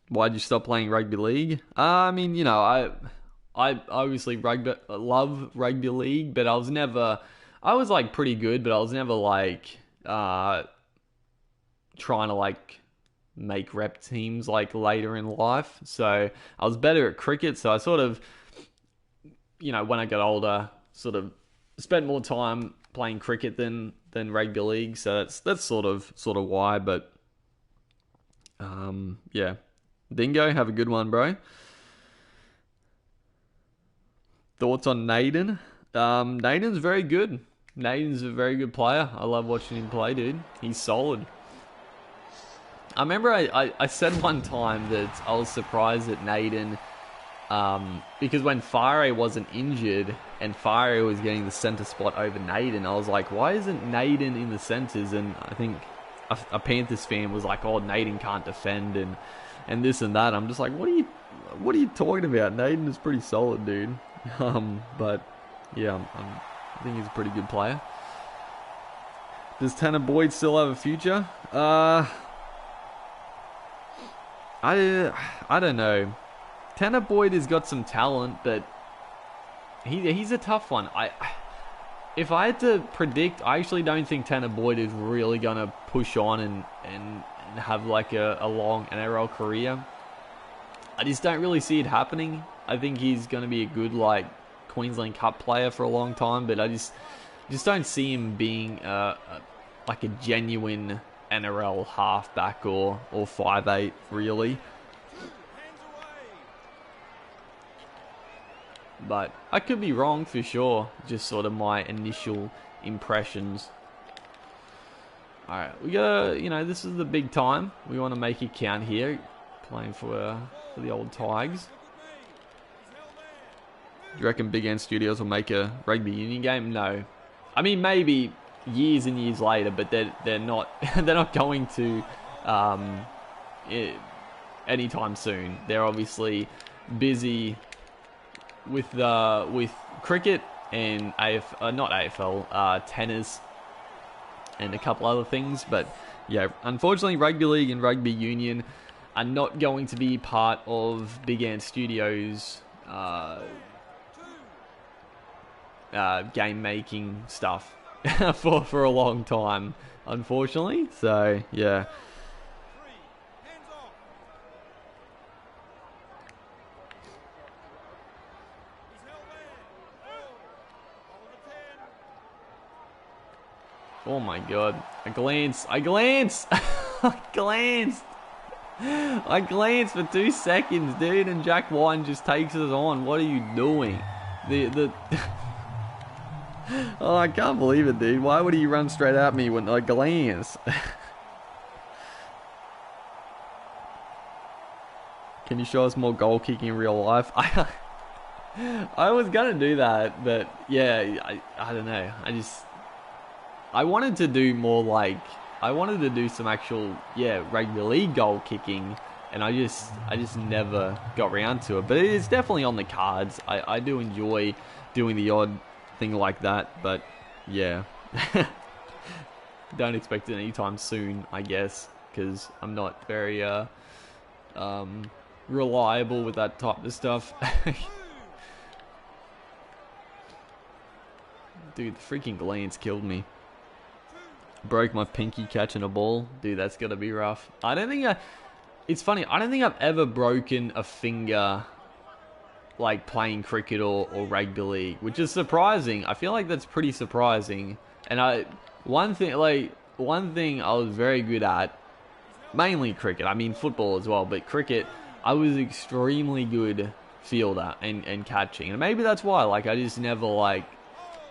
Why'd you stop playing rugby league? I mean, you know, I obviously love rugby league, but I was like pretty good, but I was never like trying to like make rep teams like later in life. So I was better at cricket, so I sort of, you know, when I got older, sort of spent more time playing cricket than rugby league. So that's sort of why, but yeah. Dingo, have a good one, bro. Thoughts on Naden? Naden's very good. Naden's a very good player. I love watching him play, dude. He's solid. I remember I said one time that I was surprised at Naden because when Fire wasn't injured and Fire was getting the centre spot over Naden, I was like, why isn't Naden in the centres? And I think a Panthers fan was like, oh, Naden can't defend and this and that. I'm just like, what are you talking about? Naden is pretty solid, dude. But yeah, I think he's a pretty good player. Does Tanner Boyd still have a future? I don't know. Tanner Boyd has got some talent, but he's a tough one. If I had to predict, I actually don't think Tanner Boyd is really gonna push on and have like a long NRL career. I just don't really see it happening. I think he's going to be a good like Queensland Cup player for a long time, but I just don't see him being like a genuine NRL halfback or 5'8" really. But I could be wrong for sure. Just sort of my initial impressions. Alright, we gotta, you know, this is the big time. We want to make it count here. Playing for the old Tigers. Do you reckon Big End Studios will make a rugby union game? No. I mean, maybe years and years later, but they're not they're not going to anytime soon. They're obviously busy with cricket and not AFL, tennis and a couple other things. But yeah, unfortunately, rugby league and rugby union are not going to be part of Big Ant Studios game making stuff for a long time, unfortunately. So yeah. Oh my god. I glanced. I glanced for 2 seconds, dude, and Jack White just takes us on. What are you doing? The Oh, I can't believe it, dude. Why would he run straight at me when I glance? Can you show us more goal kicking in real life? I was gonna do that, but yeah, I don't know. I wanted to do more like, I wanted to do some actual, rugby league goal kicking, and I just never got around to it. But it's definitely on the cards. I do enjoy doing the odd thing like that, but yeah. Don't expect it anytime soon, I guess, because I'm not very reliable with that type of stuff. Dude, the freaking glance killed me. Broke my pinky catching a ball. Dude, that's gonna be rough. It's funny, I don't think I've ever broken a finger like playing cricket or rugby league, which is surprising. I feel like that's pretty surprising. And one thing I was very good at, mainly cricket. I mean football as well, but cricket, I was extremely good fielder and catching. And maybe that's why, like, I just never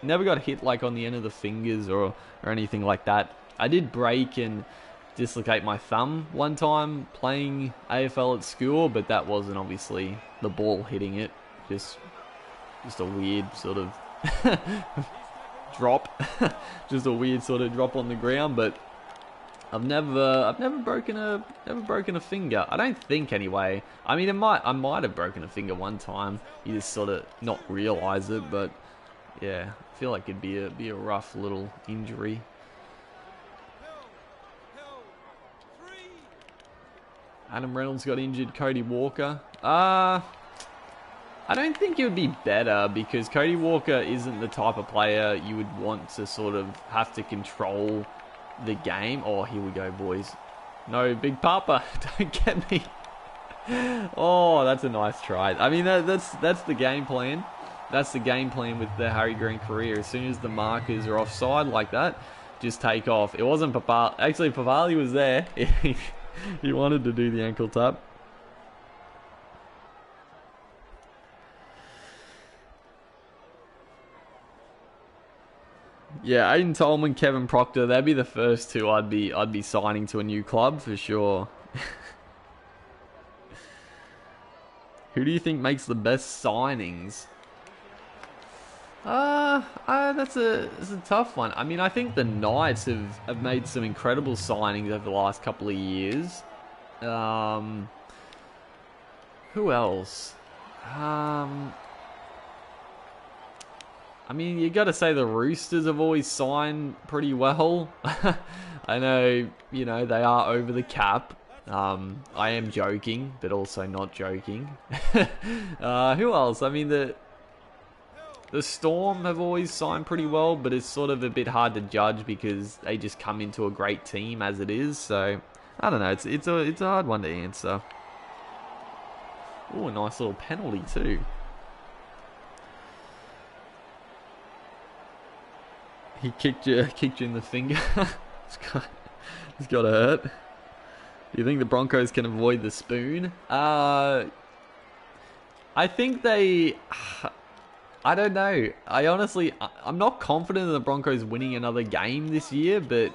got hit like on the end of the fingers or anything like that. I did break and dislocate my thumb one time playing AFL at school, but that wasn't obviously the ball hitting it. Just a weird sort of drop. Just a weird sort of drop on the ground, but I've never broken a finger. I don't think, anyway. I mean, I might have broken a finger one time. You just sort of not realize it, but yeah, I feel like it'd be a rough little injury. Adam Reynolds got injured. Cody Walker. I don't think it would be better, because Cody Walker isn't the type of player you would want to sort of have to control the game. Oh, here we go, boys. No, Big Papa, don't get me. Oh, that's a nice try. I mean, that's the game plan. That's the game plan with the Harry Green career. As soon as the markers are offside like that, just take off. It wasn't Papali. Actually, Papali was there. He wanted to do the ankle tap. Yeah, Aiden Tolman, Kevin Proctor, they'd be the first two I'd be signing to a new club for sure. Who do you think makes the best signings? That's a tough one. I mean, I think the Knights have made some incredible signings over the last couple of years. Who else? I mean, you got to say the Roosters have always signed pretty well. I know, they are over the cap. I am joking, but also not joking. Who else? I mean, the Storm have always signed pretty well, but it's sort of a bit hard to judge because they just come into a great team as it is. So I don't know. It's a hard one to answer. Oh, a nice little penalty too. He kicked you in the finger. It's got to hurt. Do you think the Broncos can avoid the spoon? I think they... I don't know. I'm not confident in the Broncos winning another game this year, but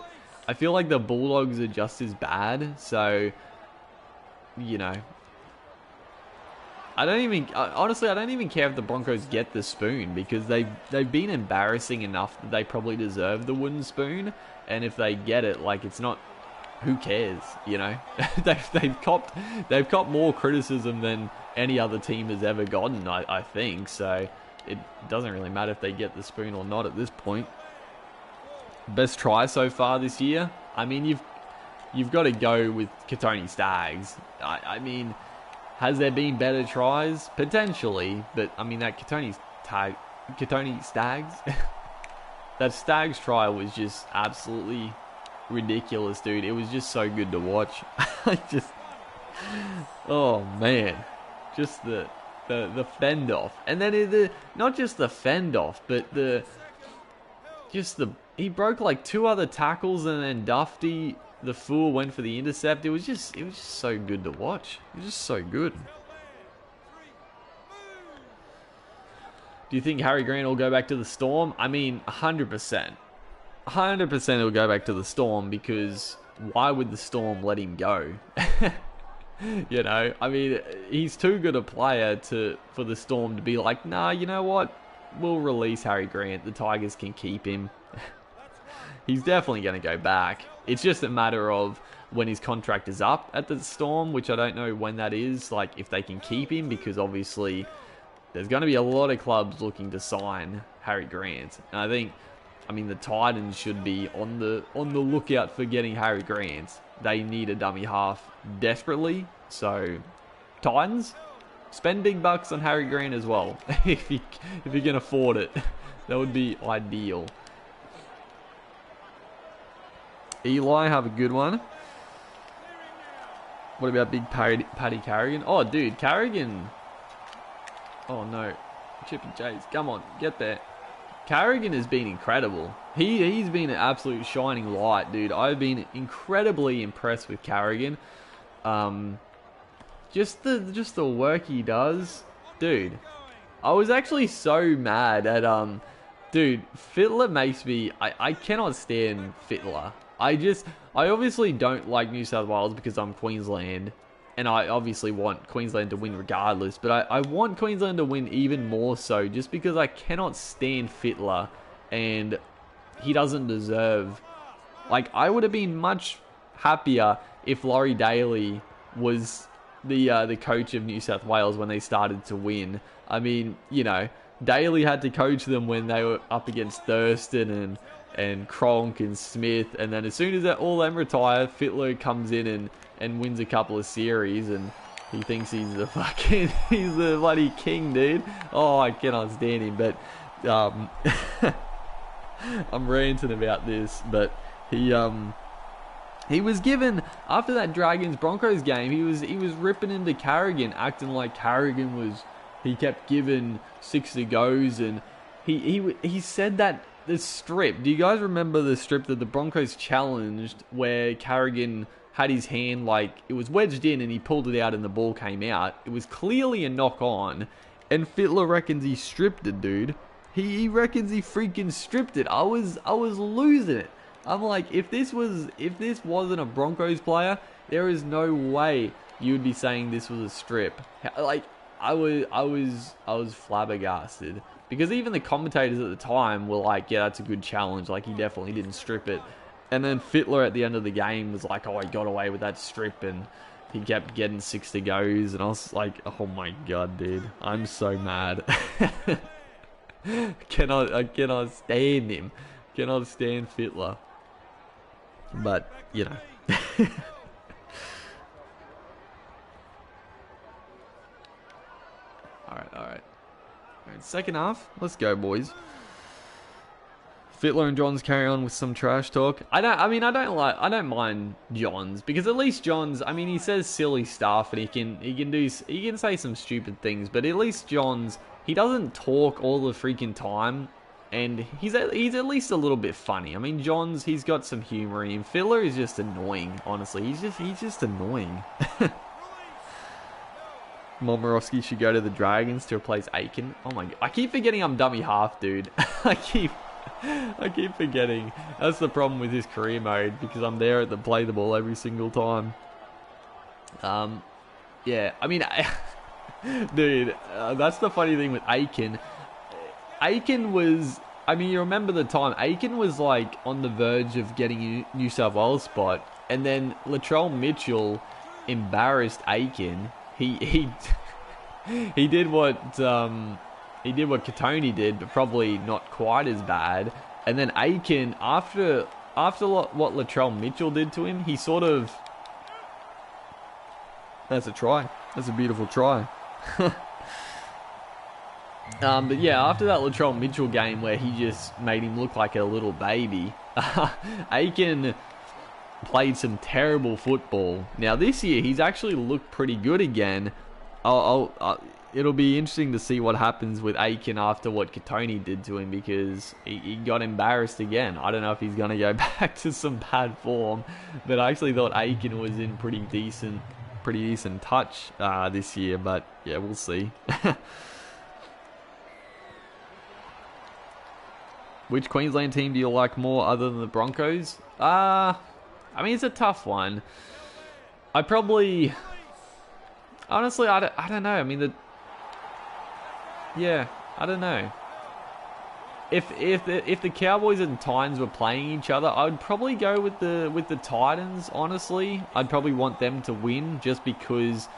I feel like the Bulldogs are just as bad. So, honestly, I don't even care if the Broncos get the spoon, because they've been embarrassing enough that they probably deserve the wooden spoon. And if they get it, like, it's not, who cares, they've copped more criticism than any other team has ever gotten, I think. So it doesn't really matter if they get the spoon or not at this point. Best try so far this year? I mean, you've got to go with Katoni Staggs. I mean, Has there been better tries? Potentially, but I mean that Katoni Stags, that Stags try was just absolutely ridiculous, dude. It was just so good to watch. Oh man, just the fend off, and then not just the fend off, but he broke like 2 other tackles, and then Dufty the fool went for the intercept. It was just so good to watch. It was just so good. Do you think Harry Grant will go back to the Storm? I mean, 100%. 100% he'll go back to the Storm, because why would the Storm let him go? You know, I mean, he's too good a player for the Storm to be like, nah, you know what? We'll release Harry Grant. The Tigers can keep him. He's definitely going to go back. It's just a matter of when his contract is up at the Storm, which I don't know when that is, like if they can keep him, because obviously there's going to be a lot of clubs looking to sign Harry Grant. And I mean, the Titans should be on the lookout for getting Harry Grant. They need a dummy half desperately. So, Titans, spend big bucks on Harry Grant as well. if you can afford it. That would be ideal. Eli, have a good one. What about big Paddy Carrigan? Oh, dude, Carrigan. Oh, no. Chippy Jays. Come on, get there. Carrigan has been incredible. He's been an absolute shining light, dude. I've been incredibly impressed with Carrigan. Just the work he does, dude. I was actually so mad at dude. Fittler makes me. I cannot stand Fittler. I obviously don't like New South Wales because I'm Queensland, and I obviously want Queensland to win regardless, but I want Queensland to win even more so just because I cannot stand Fittler, and he doesn't deserve... Like, I would have been much happier if Laurie Daly was the coach of New South Wales when they started to win. I mean, you know, Daly had to coach them when they were up against Thurston and Cronk and Smith, and then as soon as all them retire, Fittler comes in and wins a couple of series, and he thinks he's the bloody king, dude. Oh, I cannot stand him, but I'm ranting about this, but he was given, after that Dragons Broncos game, he was ripping into Carrigan, acting like Carrigan he kept giving 60 goes, and he said that the strip, do you guys remember the strip that the Broncos challenged where Carrigan had his hand, like, it was wedged in and he pulled it out and the ball came out? It was clearly a knock on, and Fittler reckons he stripped it, dude. He reckons he freaking stripped it. I was losing it. I'm like, if this wasn't a Broncos player, there is no way you would be saying this was a strip. Like, I was flabbergasted. Because even the commentators at the time were like, yeah, that's a good challenge. Like, he definitely didn't strip it. And then Fittler at the end of the game was like, oh, he got away with that strip. And he kept getting 60 goes. And I was like, oh my God, dude. I'm so mad. I cannot stand him. Cannot stand Fittler. But, you know. Alright. Second half, let's go, boys. Fittler and Johns carry on with some trash talk. I don't mind Johns, because at least Johns, I mean, he says silly stuff and he can say some stupid things, but at least Johns, he doesn't talk all the freaking time, and he's at least a little bit funny. I mean, Johns, he's got some humor in him. Fittler is just annoying, honestly. He's just annoying. Momorowski should go to the Dragons to replace Aiken. Oh my God. I keep forgetting I'm dummy half, dude. I keep forgetting. That's the problem with this career mode, because I'm there at the play the ball every single time. Yeah, I mean, dude, that's the funny thing with Aiken. Aiken was, I mean, you remember the time, Aiken was like on the verge of getting a New South Wales spot, and then Latrell Mitchell embarrassed Aiken. He did what Katoni did, but probably not quite as bad. And then Aiken, after what Latrell Mitchell did to him, he sort of... That's a try. That's a beautiful try. But yeah, after that Latrell Mitchell game where he just made him look like a little baby, Aiken played some terrible football. Now this year he's actually looked pretty good again. It'll be interesting to see what happens with Aiken after what Katoni did to him, because he got embarrassed again. I don't know if he's going to go back to some bad form, but I actually thought Aiken was in pretty decent touch this year. But yeah, we'll see. Which Queensland team do you like more other than the Broncos? I mean, it's a tough one. Honestly, I don't know. I mean, I don't know. If the Cowboys and Titans were playing each other, I would probably go with the Titans. Honestly, I'd probably want them to win just because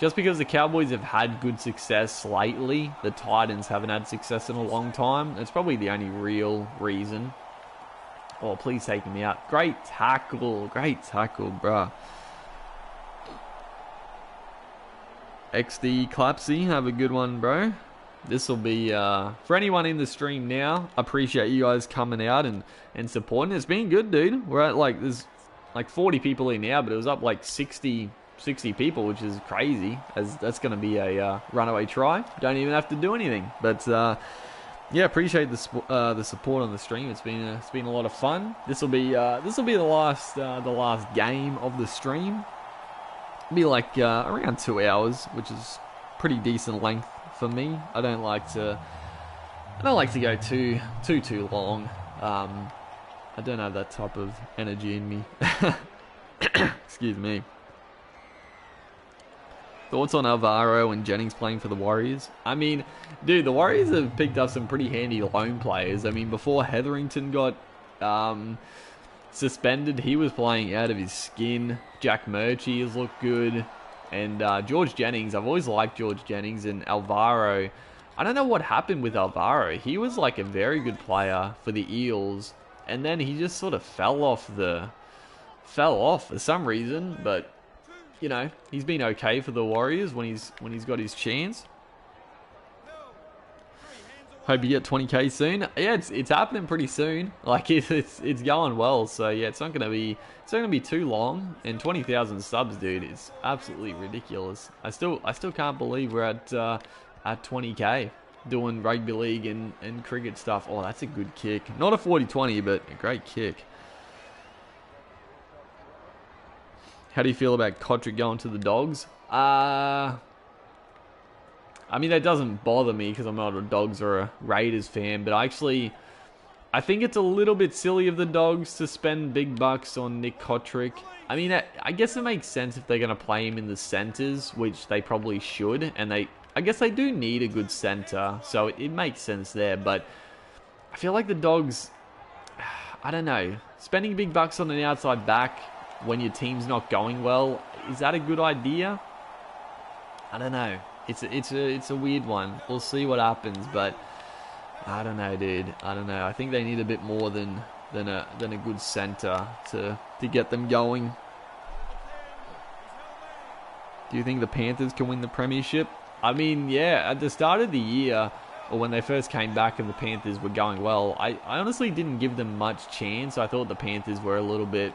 the Cowboys have had good success lately. The Titans haven't had success in a long time. That's probably the only real reason. Oh, please take me out. Great tackle, bruh. XD Clapsy, have a good one, bro. This will be, for anyone in the stream now, appreciate you guys coming out and supporting. It's been good, dude. We're at there's 40 people in now, but it was up 60 people, which is crazy, as that's going to be a runaway try. Don't even have to do anything. But yeah, appreciate the support on the stream. It's been a lot of fun. This will be the last game of the stream. It'll be around 2 hours, which is pretty decent length for me. I don't like to go too long. I don't have that type of energy in me. Excuse me. Thoughts on Alvaro and Jennings playing for the Warriors? I mean, dude, the Warriors have picked up some pretty handy loan players. I mean, before Hetherington got suspended, he was playing out of his skin. Jack Murchie has looked good. And George Jennings, I've always liked George Jennings. And Alvaro, I don't know what happened with Alvaro. He was a very good player for the Eels. And then he just sort of fell off for some reason. But you know, he's been okay for the Warriors when he's got his chance. Hope you get 20k soon. Yeah, it's happening pretty soon. It's going well. So yeah, it's not gonna be too long. And 20,000 subs, dude, is absolutely ridiculous. I still can't believe we're at 20k doing rugby league and cricket stuff. Oh, that's a good kick. Not a 40-20, but a great kick. How do you feel about Kotrick going to the Dogs? I mean, that doesn't bother me because I'm not a Dogs or a Raiders fan, but I think it's a little bit silly of the Dogs to spend big bucks on Nick Kotrick. I mean, I guess it makes sense if they're going to play him in the centres, which they probably should, and I guess they do need a good centre, so it makes sense there, but I feel like the Dogs, I don't know, spending big bucks on an outside back when your team's not going well, is that a good idea? I don't know. It's a weird one. We'll see what happens, but I don't know, dude. I don't know. I think they need a bit more than a good centre to get them going. Do you think the Panthers can win the premiership? I mean, yeah, at the start of the year, or when they first came back and the Panthers were going well, I honestly didn't give them much chance. I thought the Panthers were a little bit...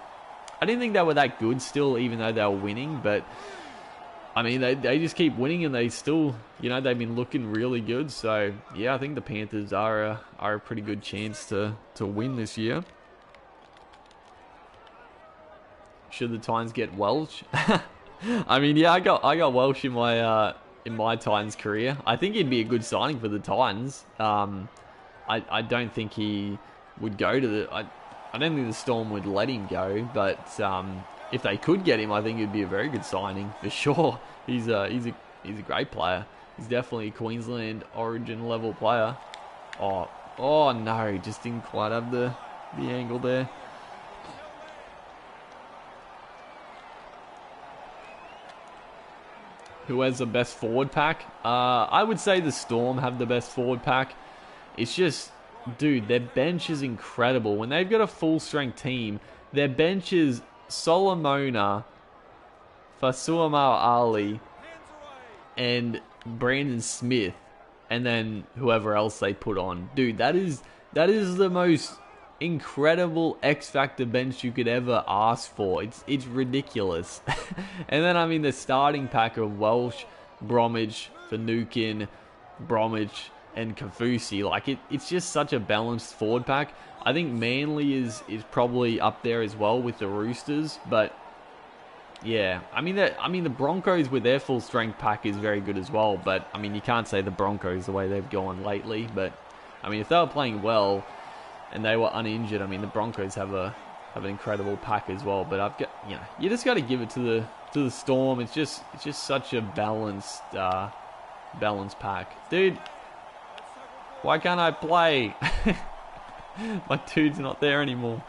I didn't think they were that good still, even though they were winning, but I mean, they just keep winning and they still, you know, they've been looking really good. So, yeah, I think the Panthers are a pretty good chance to win this year. Should the Titans get Welsh? I mean, yeah, I got Welsh in my Titans career. I think he'd be a good signing for the Titans. I don't think he would go to the... I don't think the Storm would let him go, but if they could get him, I think it'd be a very good signing for sure. He's a great player. He's definitely a Queensland Origin level player. Oh no, just didn't quite have the angle there. Who has the best forward pack? I would say the Storm have the best forward pack. It's just... Dude, their bench is incredible. When they've got a full-strength team, their bench is Solomona, Fasuamau Ali, and Brandon Smith, and then whoever else they put on. Dude, that is the most incredible X Factor bench you could ever ask for. It's ridiculous. And then, I mean, the starting pack of Welsh, Bromwich, Finucane, Bromwich, and Kafusi. Like, it's just such a balanced forward pack. I think Manly is probably up there as well with the Roosters, but yeah, I mean the Broncos with their full strength pack is very good as well. But I mean, you can't say the Broncos the way they've gone lately. But I mean, if they were playing well and they were uninjured, I mean, the Broncos have an incredible pack as well. But you just got to give it to the Storm. It's just such a balanced pack, dude. Why can't I play? My dude's not there anymore.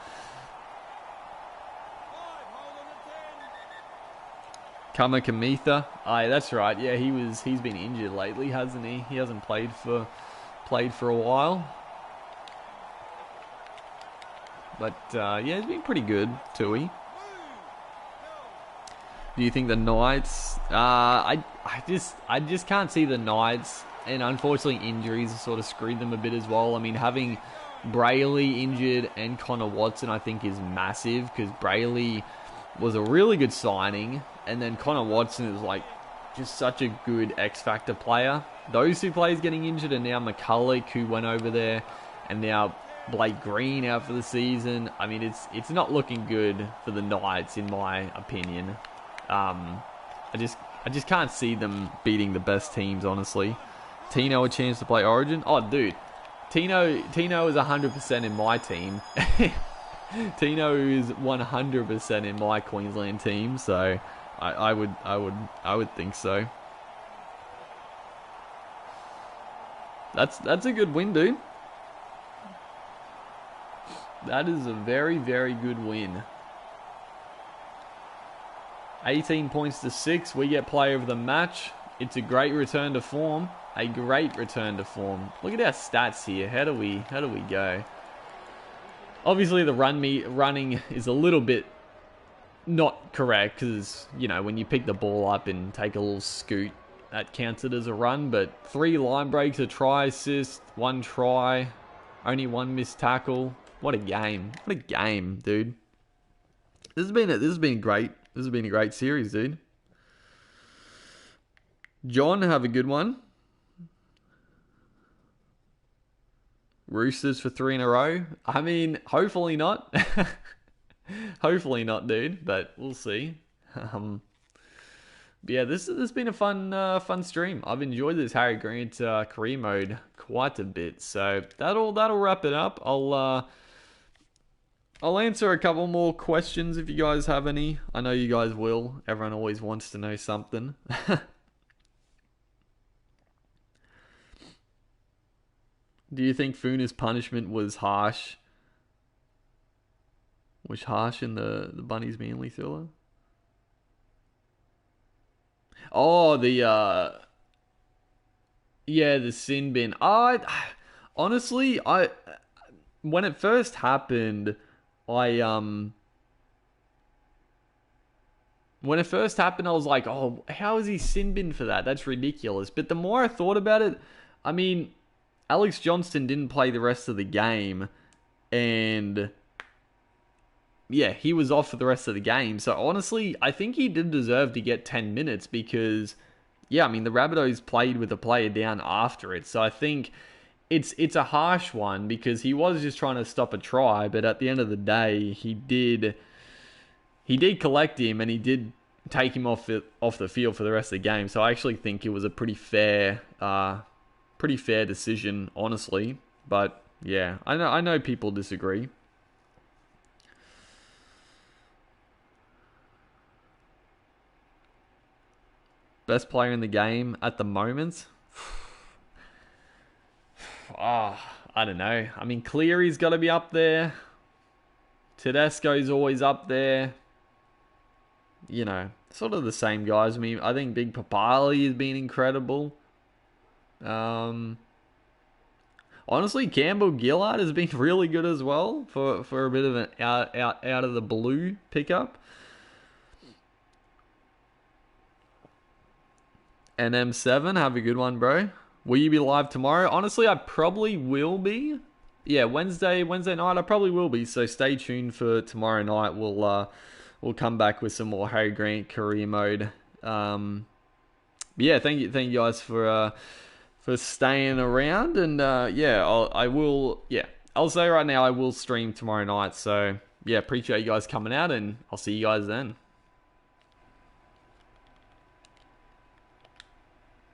Kamikamitha. That's right. Yeah, he's been injured lately, hasn't he? He hasn't played for a while. But yeah, he's been pretty good, Tui. Do you think the Knights? I just can't see the Knights, and unfortunately injuries sort of screwed them a bit as well. I mean, having Brayley injured and Connor Watson, I think, is massive, because Brayley was a really good signing, and then Connor Watson is like just such a good X Factor player. Those two players getting injured, and now McCulloch, who went over there, and now Blake Green out for the season. I mean, it's not looking good for the Knights, in my opinion. I just can't see them beating the best teams, honestly. Tino a chance to play Origin? Oh, dude, Tino is 100% in my team. Tino is 100% in my Queensland team, so I would think so. That's a good win, dude. That is a very, very good win. 18 points to 6. We get player of the match. It's a great return to form. A great return to form. Look at our stats here. How do we go? Obviously, the running is a little bit not correct, because, you know, when you pick the ball up and take a little scoot, that counts it as a run. But 3 line breaks, a try assist, 1 try, only 1 missed tackle. What a game! What a game, dude. This has been great. This has been a great series, dude. John, have a good one. Roosters for 3 in a row. I mean, hopefully not. Hopefully not, dude. But we'll see. But yeah, this has been a fun stream. I've enjoyed this Harry Grant career mode quite a bit. So that'll wrap it up. I'll answer a couple more questions if you guys have any. I know you guys will. Everyone always wants to know something. Do you think Funa's punishment was harsh? Was harsh in the Bunnies Manly thriller? Oh, the sin bin. Honestly, when it first happened, I was like, oh, how is he sin bin for that? That's ridiculous. But the more I thought about it, I mean, Alex Johnston didn't play the rest of the game, and yeah, he was off for the rest of the game. So honestly, I think he did deserve to get 10 minutes because, yeah, I mean, the Rabbitohs played with a player down after it. So I think it's a harsh one because he was just trying to stop a try, but at the end of the day, he did collect him, and he did take him off the field for the rest of the game. So I actually think it was a pretty fair decision, honestly. But yeah, I know people disagree. Best player in the game at the moment? I don't know. I mean, Cleary's got to be up there. Tedesco's always up there. You know, sort of the same guys. I mean, I think Big Papali has been incredible. Honestly, Campbell Gillard has been really good as well for a bit of an out of the blue pickup. NM7, have a good one, bro. Will you be live tomorrow? Honestly, I probably will be. Yeah, Wednesday night, I probably will be. So stay tuned for tomorrow night. We'll come back with some more Harry Grant career mode. Yeah, thank you guys for staying around, and yeah, I'll say right now I will stream tomorrow night. So yeah, appreciate you guys coming out, and I'll see you guys then.